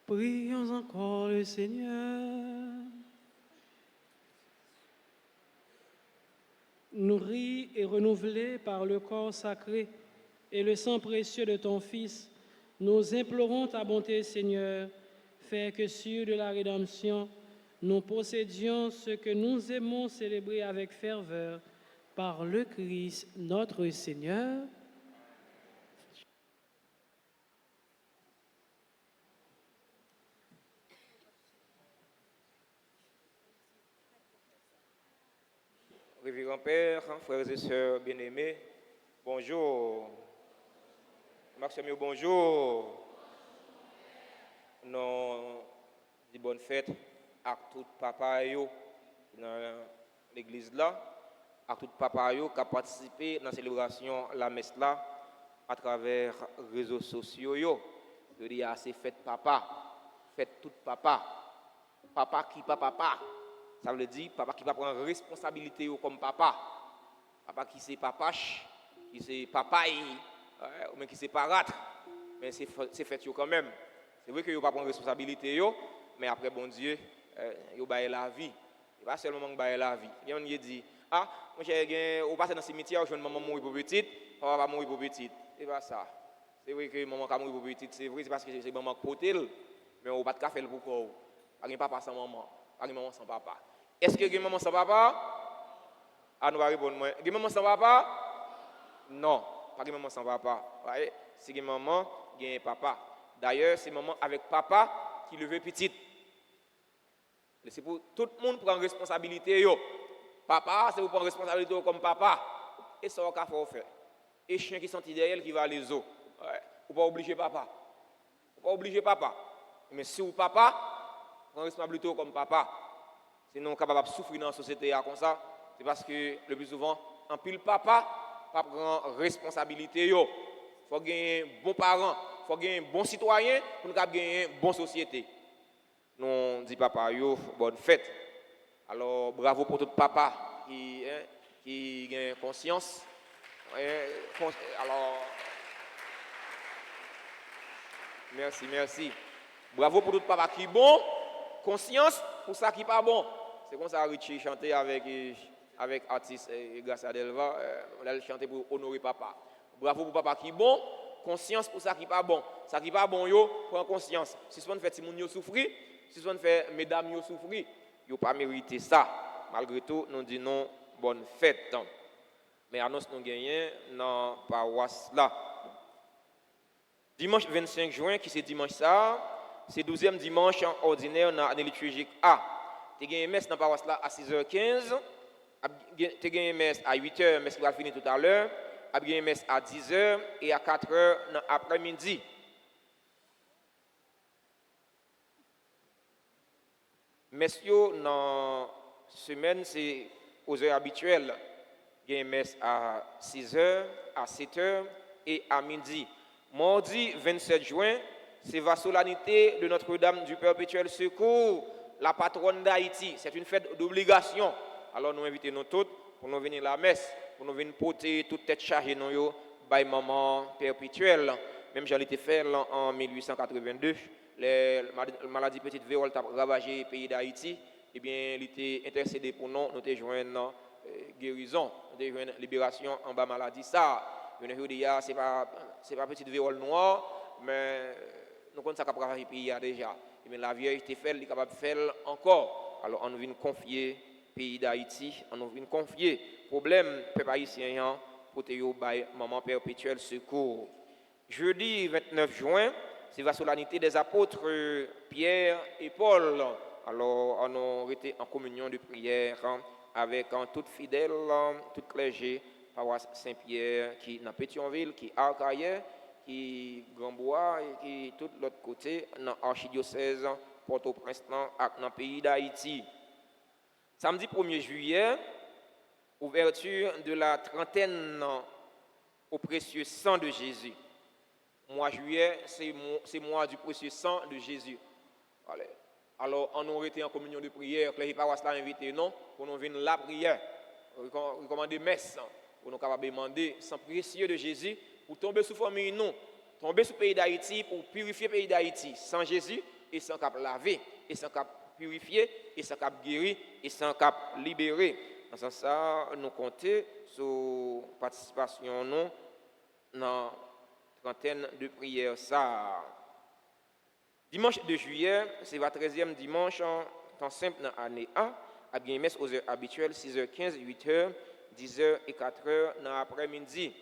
Prions encore le Seigneur. Nourris et renouvelés par le corps sacré et le sang précieux de ton Fils, nous implorons ta bonté, Seigneur. Fais que sur de la rédemption, nous possédions ce que nous aimons célébrer avec ferveur par le Christ notre Seigneur. Révérend Père, frères et sœurs bien-aimés, bonjour. Maxime, bonjour. Nous disons bonne fête à tout papa yo dans l'église là, à tout papa yo qui a participé dans la célébration la messe là à travers les réseaux sociaux yo. Je dis c'est fête papa, fête tout papa. Papa qui pas papa. Ça veut dire papa qui va prendre responsabilité comme papa. Papa qui c'est papache, qui c'est papaye, ou même qui c'est paratre. Mais c'est fait quand même. C'est vrai que vous ne pas prendre responsabilité, mais après, bon Dieu, vous baillez la vie. Et pas seulement vous baillez la vie. Il y a un qui dit, ah, moi j'ai vous passez dans le cimetière, je maman mourir pour petite, papa va mourir pour petite. C'est pas ça. C'est vrai que maman va mourir pour petite, c'est vrai, c'est parce que c'est maman qui potel, mais vous pas de faire pour quoi. Pas de papa sans maman, pas de maman sans papa. Est-ce que maman sans papa? Ah, nous va répondre moi. Maman sans papa? Non, pas maman sans papa. Voyez, c'est maman, il papa. D'ailleurs, c'est maman avec papa qui levait petite. C'est pour tout le monde prendre responsabilité yo. Papa, c'est pour prendre responsabilité comme papa. Et ça va faire. Et chien qui sont derrière qui va les os. Ouais. Ou pas obliger papa. Ou pas obliger papa. Mais si vous papa, prendre responsabilité comme papa. Sinon capable de souffrir dans la société comme ça, c'est parce que le plus souvent, en pile papa, pas prendre responsabilité yo. Faut gagner un bon parent, faut gagner un bon citoyen pour nous gagner une bonne société. Nous dit papa yo bonne fête. Alors bravo pour tout papa qui gagne conscience. Alors merci. Bravo pour tout papa qui bon, conscience pour ça qui pas bon. C'est comme ça Richie chantait avec artiste Gracia Delva, elle chantait pour honorer papa. Bravo pour papa qui bon, conscience pour ça qui pas bon. Ça qui pas bon yo, prends conscience. Si souvent fait Simon yo souffrir, si souvent fait mesdames yo souffrir, yo pas mérité ça. Malgré tout, nous disons bonne fête. Mais annonce nous gagné dans paroisse là. Dimanche 25 juin, qui c'est dimanche ça, c'est 12e dimanche ordinaire dans l'année liturgique A. Tu as gagné messe dans la paroisse là à 6h15, tu as gagné messe à 8h, messe qui va finir tout à l'heure, tu as gagné messe à 10h et à 4h dans l'après-midi. Messe dans la semaine, c'est aux heures habituelles. Il y a une messe à 6h, à 7h et à midi. Mardi 27 juin, c'est la solennité de Notre-Dame du Perpétuel Secours, la patronne d'Haïti. C'est une fête d'obligation. Alors nous invitons nous tous pour nous venir à la messe, pour nous venir porter toute tête chargée nous by maman perpétuelle. Même j'en été fait en 1882, les maladies petite vérole a ravagé le pays d'Haïti. Eh bien, il était intercédé pour nous, nous te joindre guérison, nous te joindre libération en bas maladie. Ça, c'est pas petite vérole noire, mais nous connaissons ça qu'a travaillé le pays déjà. Mais la vieille était faite, elle est capable de faire encore. Alors on vient confier le pays d'Haïti, on vient confier le problème peuple haïtien pour te bailler maman perpétuelle secours. Jeudi 29 juin, c'est la solennité des apôtres Pierre et Paul. Alors on a été en communion de prière avec tout fidèle, tout clergé, paroisse Saint-Pierre qui est dans Pétionville, qui est à Arcaillère, qui Grandbois et qui tout l'autre côté dans l'archidiocèse Port-au-Prince dans le pays d'Haïti. Samedi 1er juillet, ouverture de la trentaine au précieux sang de Jésus. Mois juillet, c'est mois du précieux sang de Jésus. Allez. Alors, on nous été en communion de prière, que les paroisses là invité non, pour nous venir la prière, recommander messe, pour nous capables de demander, sang précieux de Jésus, pour tomber sous famille nous, tomber sous le pays d'Haïti, pour purifier le pays d'Haïti, sans Jésus, et sans cap laver, et sans cap purifier, et sans cap guérir, et sans cap libérer. Dans ce sens, nous comptons sur la participation nous dans la trentaine de prières. Ça. Dimanche de juillet, c'est le 13e dimanche, temps simple dans l'année A, à bien messe aux heures habituelles, 6h15, 8h, 10h et 4h dans l'après-midi.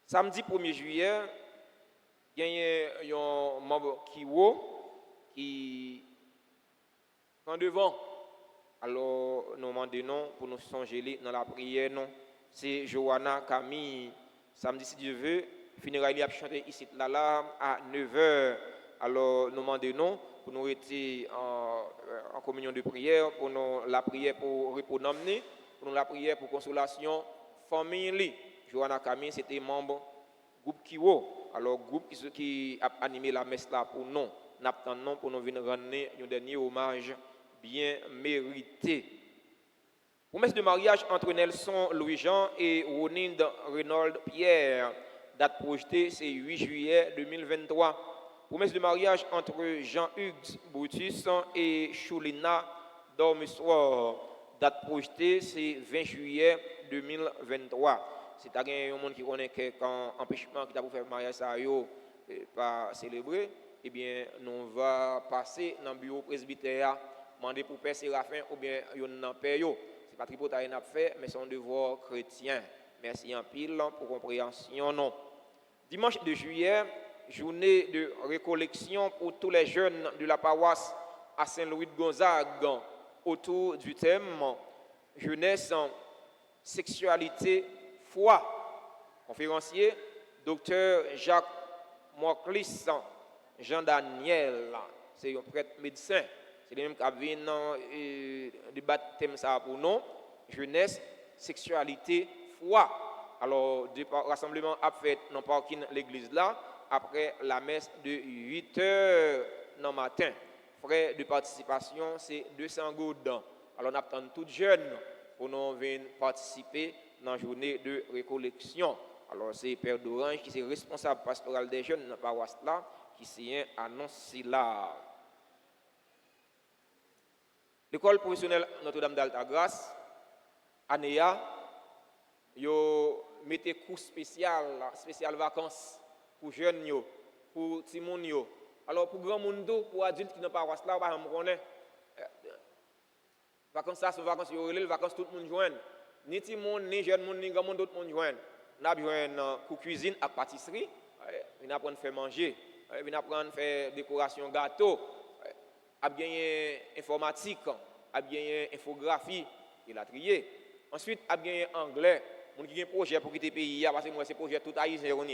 Samedi 1er juillet, il y a un membre qui prend devant. Alors, nous demandons pour nous songer dans la prière. C'est Johanna Camille. Samedi, si Dieu veut, funérailles a chanté ici là à 9h. Alors, nous demandons pour nous être en communion de prière, pour nous la prière pour repos d'amener, pour nous la prière pour consolation famille. Johanna Camille, c'était membre groupe Kiwo. Alors, groupe qui a animé la messe là pour nous. Nous attendons pour nous venir rendre un dernier hommage bien mérité. Promesse de mariage entre Nelson Louis-Jean et Roninde Reynolds Pierre. Date projetée, c'est 8 juillet 2023. Promesse de mariage entre Jean-Hugues Brutus et Choulina Dormissoir. Date projetée, c'est 20 juillet 2023. C'est un monde qui connaît quelqu'un empêchement qui a pour faire mariage ça pas célébrer. Eh bien, nous va passer dans le bureau presbytère, demander pour Père Séraphin ou bien yon Père yo. C'est pas tripotaille n'a fait, mais c'est un devoir chrétien. Merci en pile pour compréhension non. Dimanche de juillet, journée de récollection pour tous les jeunes de la paroisse à Saint-Louis de Gonzague autour du thème jeunesse, sexualité, foi. Conférencier, docteur Jacques Moiclis, Jean-Daniel, c'est un prêtre médecin. C'est lui-même qui a vu débattre thème ça pour nous. Jeunesse, sexualité, foi. Alors, le rassemblement a fait dans le parking de l'église là, après la messe de 8h dans le matin. Frais de participation, c'est 200 gouttes. Alors, on attend toutes jeunes pour nous venir participer dans la journée de récollection. Alors, c'est Père d'Orange qui est responsable pastoral des jeunes dans la paroisse là, qui s'est annoncé là. L'école professionnelle Notre-Dame d'Altagrace, ANEA, yo mette cours spécial vacances pour jeunes yo, pour petits moun yo. Alors pour grand monde pour adultes qui n'ont pas paroisse là, on connaît vacances ça sont vacances yo relève vacances tout le monde joindre. Ni petit monde, ni jeune monde, ni grand monde tout le monde joindre. On a besoin pour cuisine à pâtisserie, on apprend à faire manger, on apprend à faire décoration gâteau, à bien informatique, à bien infographie, il a trié. Ensuite, à bien anglais. Mon qui a un projet pour quitter le pays, parce que moi, c'est projet tout haïtien, on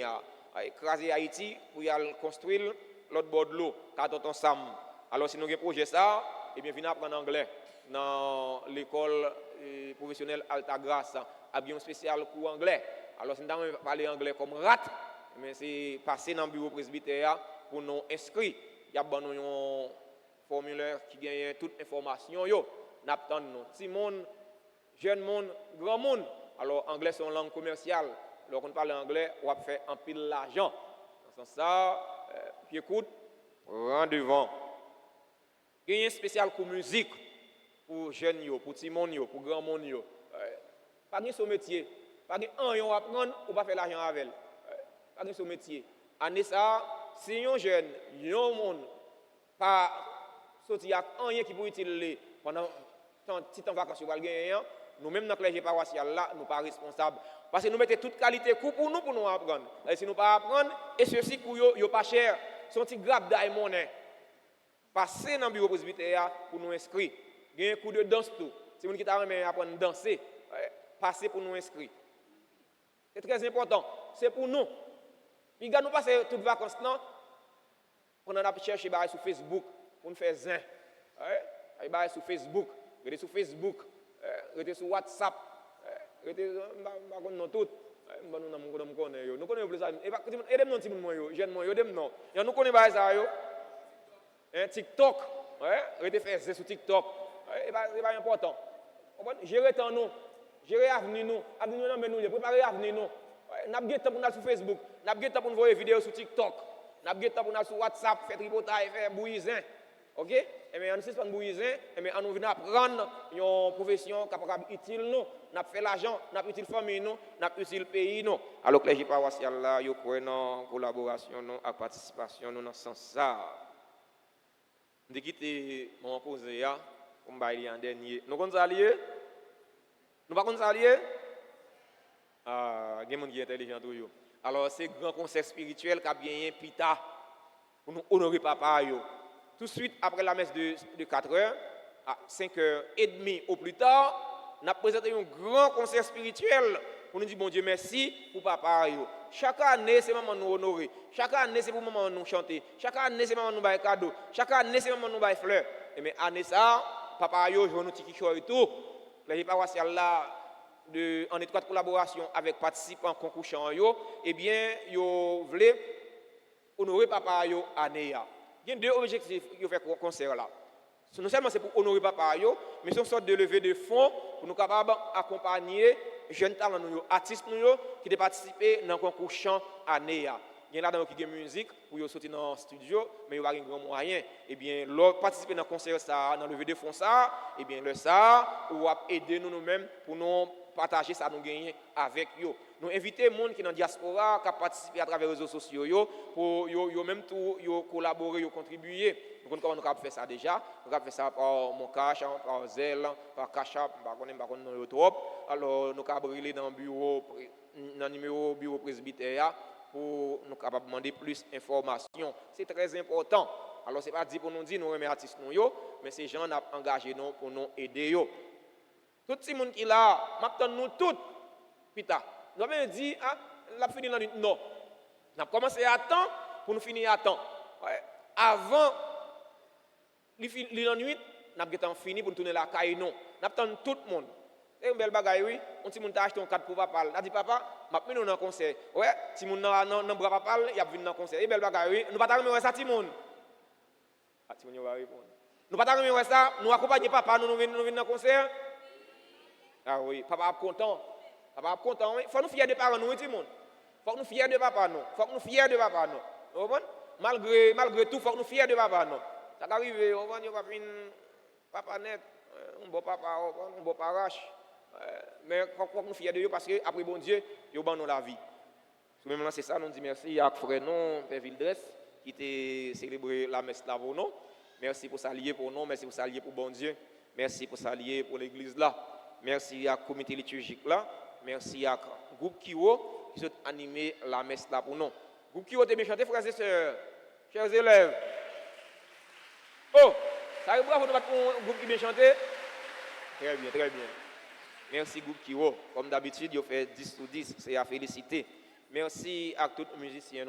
a écraser Haïti pour y aller construire l'autre bord de l'eau, quand on ensemble. Alors, si nous avons un projet ça, eh bien, venez apprendre anglais dans l'école professionnelle Altagrace, à bien un spécial cours anglais. Alors, si nous avons parlé anglais comme rat, mais c'est passer dans le bureau presbytère pour nous inscrire. Il y a un formulaire qui gagne toute information. Nous attendons petit monde, jeune monde, grand monde. Alors, anglais, c'est une langue commerciale. Lorsqu'on parle anglais, on va faire un pile l'argent. Dans ce sens, puis écoute, rend devant. Il y a un spécial pour musique, pour jeunes, pour petits monde, pour grand monde. Pas de ce métier. Pas de un, on va apprendre, on va faire l'argent avec elle. Pas de ce métier. En ça, si un jeune, un monde, pas sorti à rien qui peut utiliser pendant petit temps vacances, nous-mêmes dans le clergé paroissial là, nous ne sommes pas responsables. Parce que nous mettons toute qualité coup pour nous apprendre. Et si nous ne pas apprendre, et ceci pour eux, pas cher, sont petits grappes d'aimon. Passer dans le bureau presbytère pour nous inscrire. Il y a un coup de danse tout. Si vous qui apprendre à danser, passez pour nous inscrire. C'est très important. C'est pour nous. Puis nous passer toutes les vacances là, on a cherché sur Facebook pour nous faire zin. Sur Facebook, regardez sur Facebook. Rete sur WhatsApp, rete dans tout. Nous connaissons plus ça. Aidez-nous un petit peu, jeune moi, aidez-nous. Nous connaissons pas ça. TikTok, Ouais, rester faire sur TikTok. C'est pas important. Gérer temps nous, gérer l'avenir nous, avenir nous, nous préparer l'avenir nous. N'a pas temps pour nous sur Facebook, n'a pas temps pour nous voir des vidéos sur TikTok, n'a pas temps pour nous sur WhatsApp, faire tripotage, faire bouillisin. OK? Et bien, on suspend bouillisin, et bien, on vient apprendre une profession capable utile nous, n'a fait l'argent, n'a utile famille nous, n'a utile pays nous. Alors que les paroissiales là, yo prennent en collaboration nous, à participation nous dans ce sens ça. On dit quitter mon posé là, pour me en dernier. Nous comptons allier? Nous pas comptons allier? Ah, il y a des gens qui sont intelligents toujours. Alors, c'est grand conseil spirituel qui a bien pita pour nous honorer papa yo. Tout de suite, après la messe de 4 heures, à 5h30 au plus tard, nous avons présenté un grand concert spirituel pour nous dire, bon Dieu, merci pour papa. Chaque année, c'est maman nous honorer. Chaque année, c'est pour maman nous chanter. Chaque année, c'est maman nous bailler cadeau. Chaque année, c'est maman nous bailler fleurs. Et mais année ça, papa, je vais nous tirer et tout. Les paroissiales là, en étroite collaboration avec participants concours chant, eh bien, yo voulez honorer papa yo année. Il y a deux objectifs qui fait ce concert là. Non seulement c'est pour honorer papa yo, mais c'est une sorte de levée de fonds pour nous capables d'accompagner jeunes talents nous, artistes nous qui participent dans le concours chant année. Il y a là qui a musique pour sortir dans le studio, mais il y a un grand moyen. Eh bien, l'autre participer dans le concert ça, dans le levée de fonds ça, eh bien le ça, ou aider nous-mêmes pour nous partager ça nous gagner avec eux. Nous invitons les gens qui sont dans la diaspora, qui participent à travers les réseaux sociaux, pour même tout collaborer, contribuer. Nous avons fait ça déjà. Nous avons fait ça par mon cash, par Zelle, par Cachap, par YouTube. Alors, nous avons brûlé dans le numéro bureau presbytère pour nous demander plus d'informations. C'est très important. Alors, ce n'est pas dit pour nous dire nous remercions artistes, mais ces gens ont engagé nous pour nous aider. Tout le monde qui est là, maintenant nous tous, putain. Nous avons dit, ah, la fini dans la nuit. Non. Nous avons commencé à temps pour nous finir à temps. Ouais. Avant, la nuit, nous avons fini pour nous tourner la caille. Non. Nous avons tout le monde. C'est une belle bagaille, oui. On dit, a acheté un cadre pour papa. Il a dit, papa, je vais dans un concert. Ouais, si mon n'a bras papa, il a venu dans un concert. C'est une belle bagaille, oui. Nous ne pouvons pas remettre ça, Timon. Ah, Timon, va répondre. Nous ne pouvons pas remettre ça. Nous accompagnons papa, nous venons dans un concert. Ah oui, papa est content. Papa est content. Il faut nous fier de parents, nous, tout le monde. Il faut que nous fier de papa, nous. Il faut que nous fier de papa, nous. Malgré tout, il faut que nous fier de papa, nous. Ça arrive, on va dire papa net, un bon papa, un bon parache. Mais il faut que nous fier de eux parce qu'après, bon Dieu, ils ont la vie. Même là, c'est ça, nous disons merci à frère non, Père Vildres, qui a célébré la messe là pour nous. Merci pour s'allier pour nous, merci pour s'allier pour bon Dieu. Merci pour s'allier pour l'église là. Merci à la comité liturgique là. Merci à groupe Kiwo qui ont animé la messe là pour nous. Groupe Kiwo, t'es bien chanté, frères et sœurs, chers élèves. Oh, ça arrive bravo de battre un groupe qui bien chanté. Très bien, très bien. Merci groupe Kiwo. Comme d'habitude, ils fait 10 sur 10, c'est à féliciter. Merci à tous les musiciens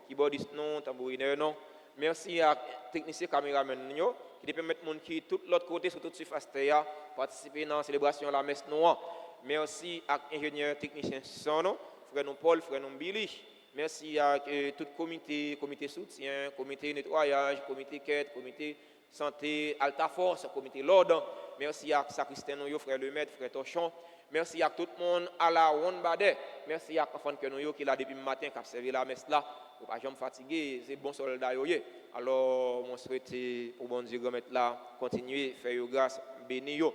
keyboardistes, tambourineurs. Merci à techniciens caméramans qui permettent de qui tout l'autre côté sur toute surface terre participer dans la célébration de la messe noire. Merci à l'ingénieur technicien son, frère Paul, frère Billy. Merci à tout le comité soutien, comité nettoyage, comité quête, comité santé, Alta Force, comité l'ordre. Merci à Sacristain, frère Lemaitre, frère Torchon. Merci à tout le monde à la Wonbade. Merci à Kafan Kenoyo qui est là depuis le matin, qui a servi la messe là. Vous ne pouvez pas fatigué, c'est bon soldat. Alors, je souhaite pour bon Dieu remettre là, continuer, faire grâce, bénir.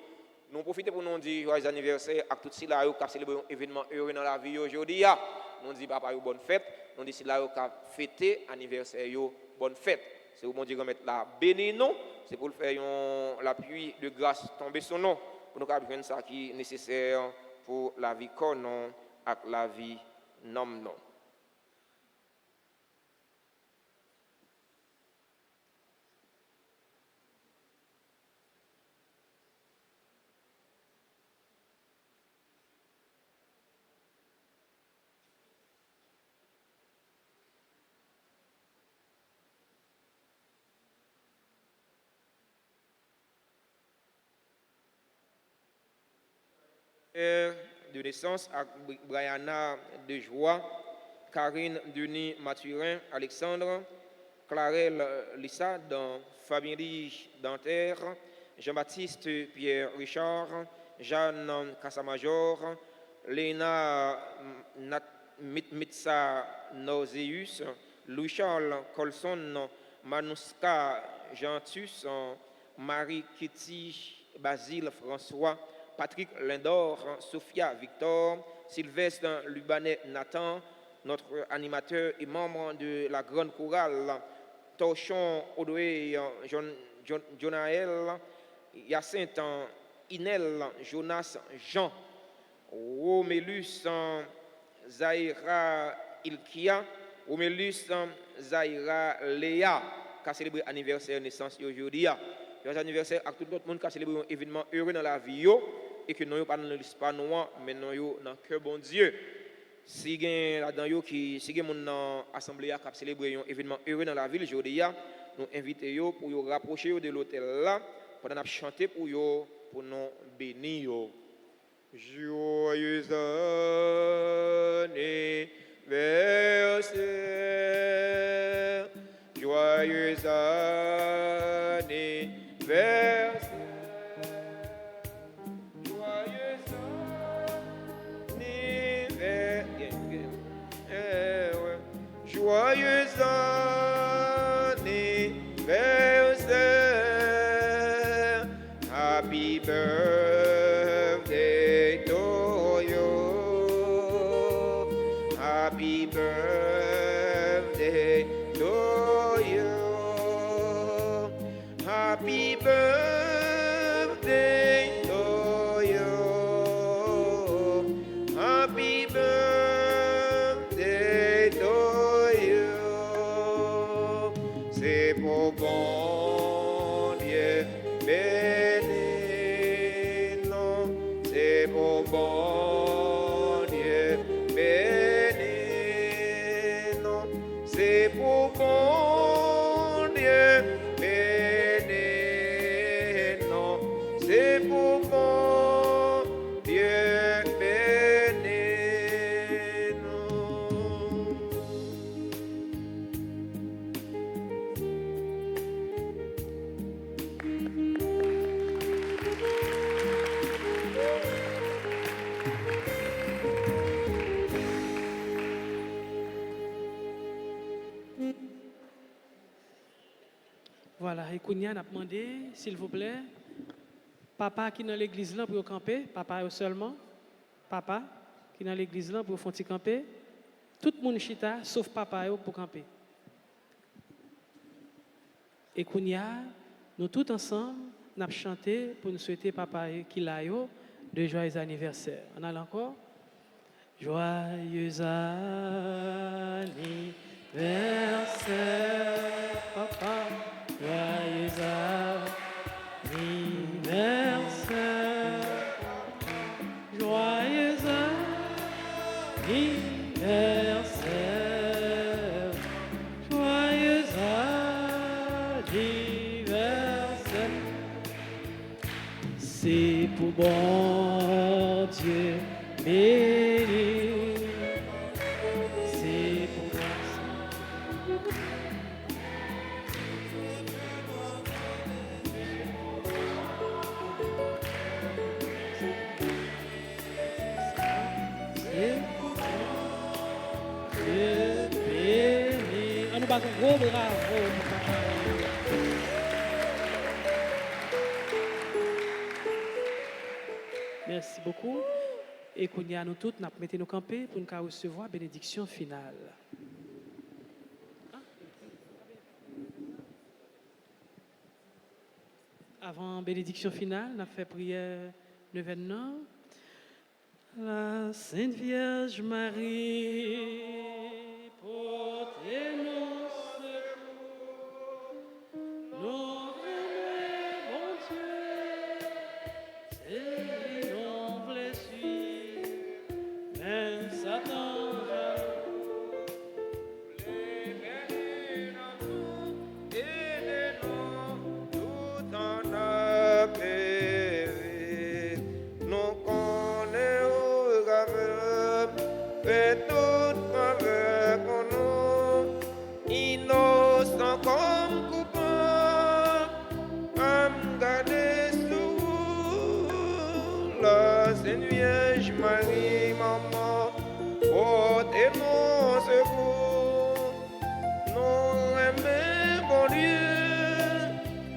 Nous profitons pour nous dire joyeux anniversaire à tous ceux qui ont célébré un événement heureux dans la vie aujourd'hui. Nous disons papa, bonne fête. Nous disons ceux qui ont fêté anniversaire, bonne fête. C'est pour bon Dieu remettre là, bénir nous. C'est pour faire l'appui de grâce tomber sur nous. Pour nous faire ça qui est nécessaire pour la vie qu'on a et la vie non. De naissance à Brianna de Joie, Karine Denis Mathurin, Alexandre, Clarel Lissa, dans Famille Dentaire, Jean-Baptiste Pierre Richard, Jeanne Cassamajor, Léna Mitsa Nauseus, Louis-Charles Colson, Manouska Gentus, Marie Kitty Basile François, Patrick Lindor, Sophia Victor, Sylvestre Lubanet Nathan, notre animateur et membre de la Grande Chorale, Torchon Audoué Jonaël, Hyacinthe Inel, Jonas Jean, Romélus Zaira Ilkia, Romélus Zaira Léa, qui a célébré l'anniversaire de naissance aujourd'hui. Joyeux anniversaire à tout le monde qui a célébré un événement heureux dans la vie et que nous n'avons pas dans l'espace noir, mais nous sommes dans le cœur bon Dieu. Si vous avez dans l'assemblée qui a célébré un événement heureux dans la ville aujourd'hui, nous invitons pour vous rapprocher de l'hôtel là, pour nous chanter pour nous bénir. Joyeux anniversaire, joyeux anniversaire, joyeux anniversaire, joyeux anniversaire, happy birthday to you, happy birthday to you, happy birthday to you, happy birthday to you. C'est pour bon Dieu béni, non, c'est pour bon Dieu béni, non, c'est pour bon Dieu béni, non, c'est pour bon Dieu béni, non. Voilà, et Kounia a demandé, s'il vous plaît, papa qui est dans l'église là pour camper, papa seulement, papa qui est dans l'église là pour faire camper, tout le monde chita sauf papa pour camper. Et Kounia, nous tous ensemble, nous avons chanté pour nous souhaiter papa qui l'a de joyeux anniversaire. On a encore? Joyeux anniversaire, papa. Joyeux anniversaire, joyeux anniversaire, joyeux anniversaire. C'est pour bon Dieu béni, c'est pour Dieu béni. On nous bat un gros bravo pour papa. Merci beaucoup. Et qu'on y a nous toutes, nous mettons nos campés pour nous recevoir bénédiction finale. Avant bénédiction finale, nous avons fait prière l'événement. La Sainte Vierge Marie, portez-nous secours. Nous venons, bon Dieu, c'est non blessure, mais Satan Fais tout avec nous, innocent Sainte Vierge Marie, maman, portez-nous secours. Nous aimons, bon Dieu,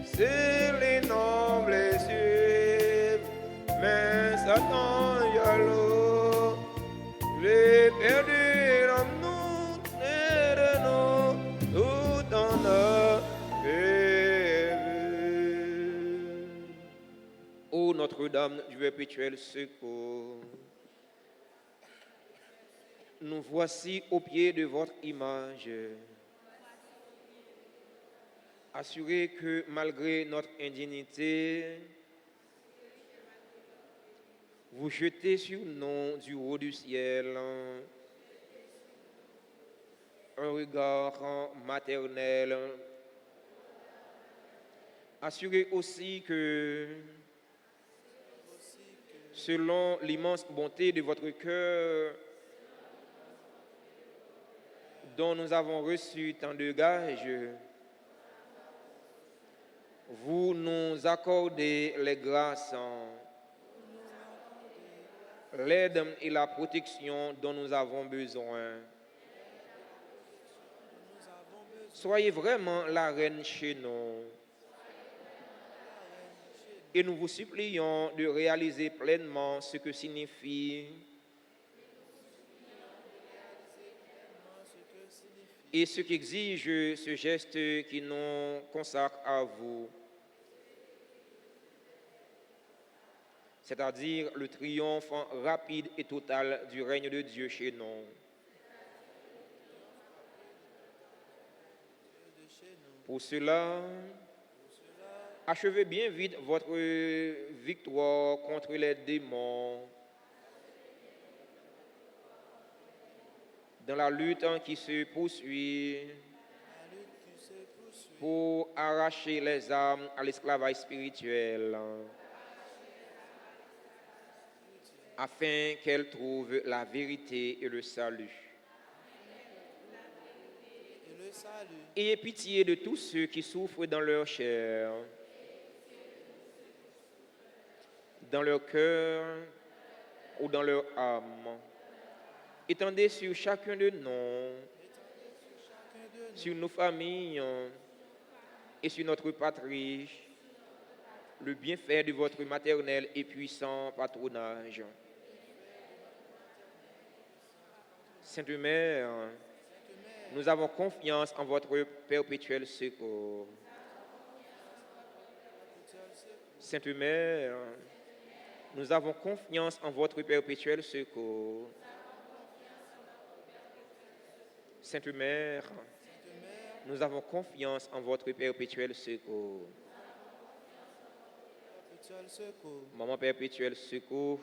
c'est les nobles cieux, mais Satan jaloux, j'ai perdu l'homme, nous, tout en a perdu. Ô Notre-Dame du perpétuel secours, nous voici au pied de votre image. Assurez que malgré notre indignité, vous jetez sur nous du haut du ciel un regard maternel. Assurez aussi que, selon l'immense bonté de votre cœur, dont nous avons reçu tant de gages, vous nous accordez les grâces, l'aide et la protection dont nous avons besoin. Soyez vraiment la reine chez nous. Et nous vous supplions de réaliser pleinement ce que signifie et ce qu'exige ce geste qui nous consacre à vous, c'est-à-dire le triomphe rapide et total du règne de Dieu chez nous. Pour cela, achevez bien vite votre victoire contre les démons dans la lutte qui se poursuit pour arracher les âmes à l'esclavage spirituel, afin qu'elles trouvent la vérité et le salut. Ayez pitié de tous ceux qui souffrent dans leur chair, dans leur cœur ou dans leur âme. Étendez sur chacun de nous, sur nos familles et sur notre patrie, le bienfait de votre maternel et puissant patronage. Sainte Mère, nous avons confiance en votre perpétuel secours. Sainte Mère, nous avons confiance en votre perpétuel secours. Sainte Mère, nous avons confiance en votre perpétuel secours. Maman perpétuel secours,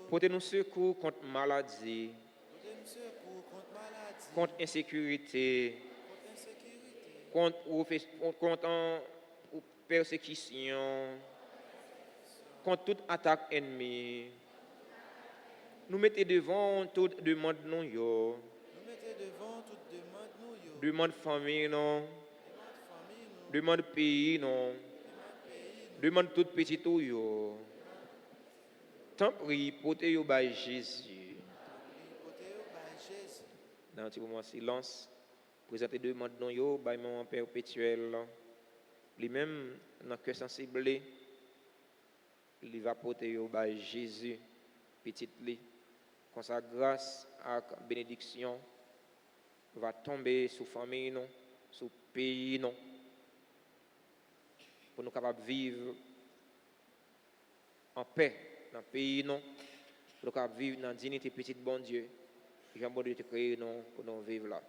portez-nous secours contre maladie, contre insécurité, contre persécution, contre toute attaque ennemie. Nous mettez devant toute demande non yo. Demande famille non. Demande pays non. Demande toute petite yo. Tant prie, portez-yo by Jésus. Dans un petit moment de silence, présentez demande non yo by maman perpétuel. Lui-même, dans le cœur sensible, il va porter yo by Jésus, petite li. Quand sa grâce et bénédiction va tomber sur famille non, sur pays non, pour nous capables de vivre en paix dans le pays non, pour nous capables de vivre dans la dignité petit bon Dieu. Jean bon Dieu te créé non pour nous vivre là.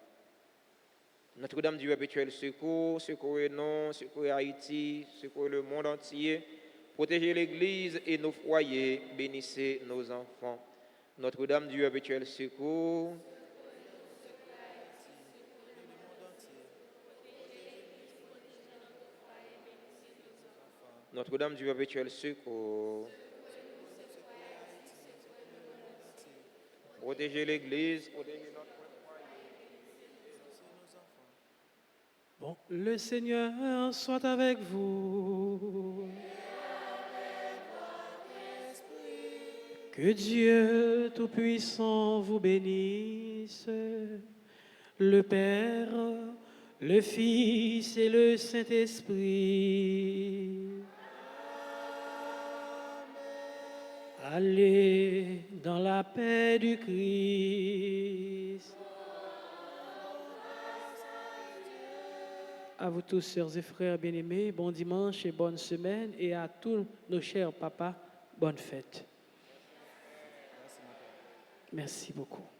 Notre-Dame du perpétuel secours, secourez nous, secourez Haïti, secourez le monde entier, protégez l'Église et nos foyers, bénissez nos enfants. Notre-Dame du perpétuel secours, Notre-Dame du perpétuel secours, protégez l'Église, protégez notre Bon, le Seigneur soit avec vous. Que Dieu Tout-Puissant vous bénisse, le Père, le Fils et le Saint-Esprit. Allez dans la paix du Christ. À vous tous, sœurs et frères bien-aimés, bon dimanche et bonne semaine, et à tous nos chers papas, bonne fête. Merci beaucoup.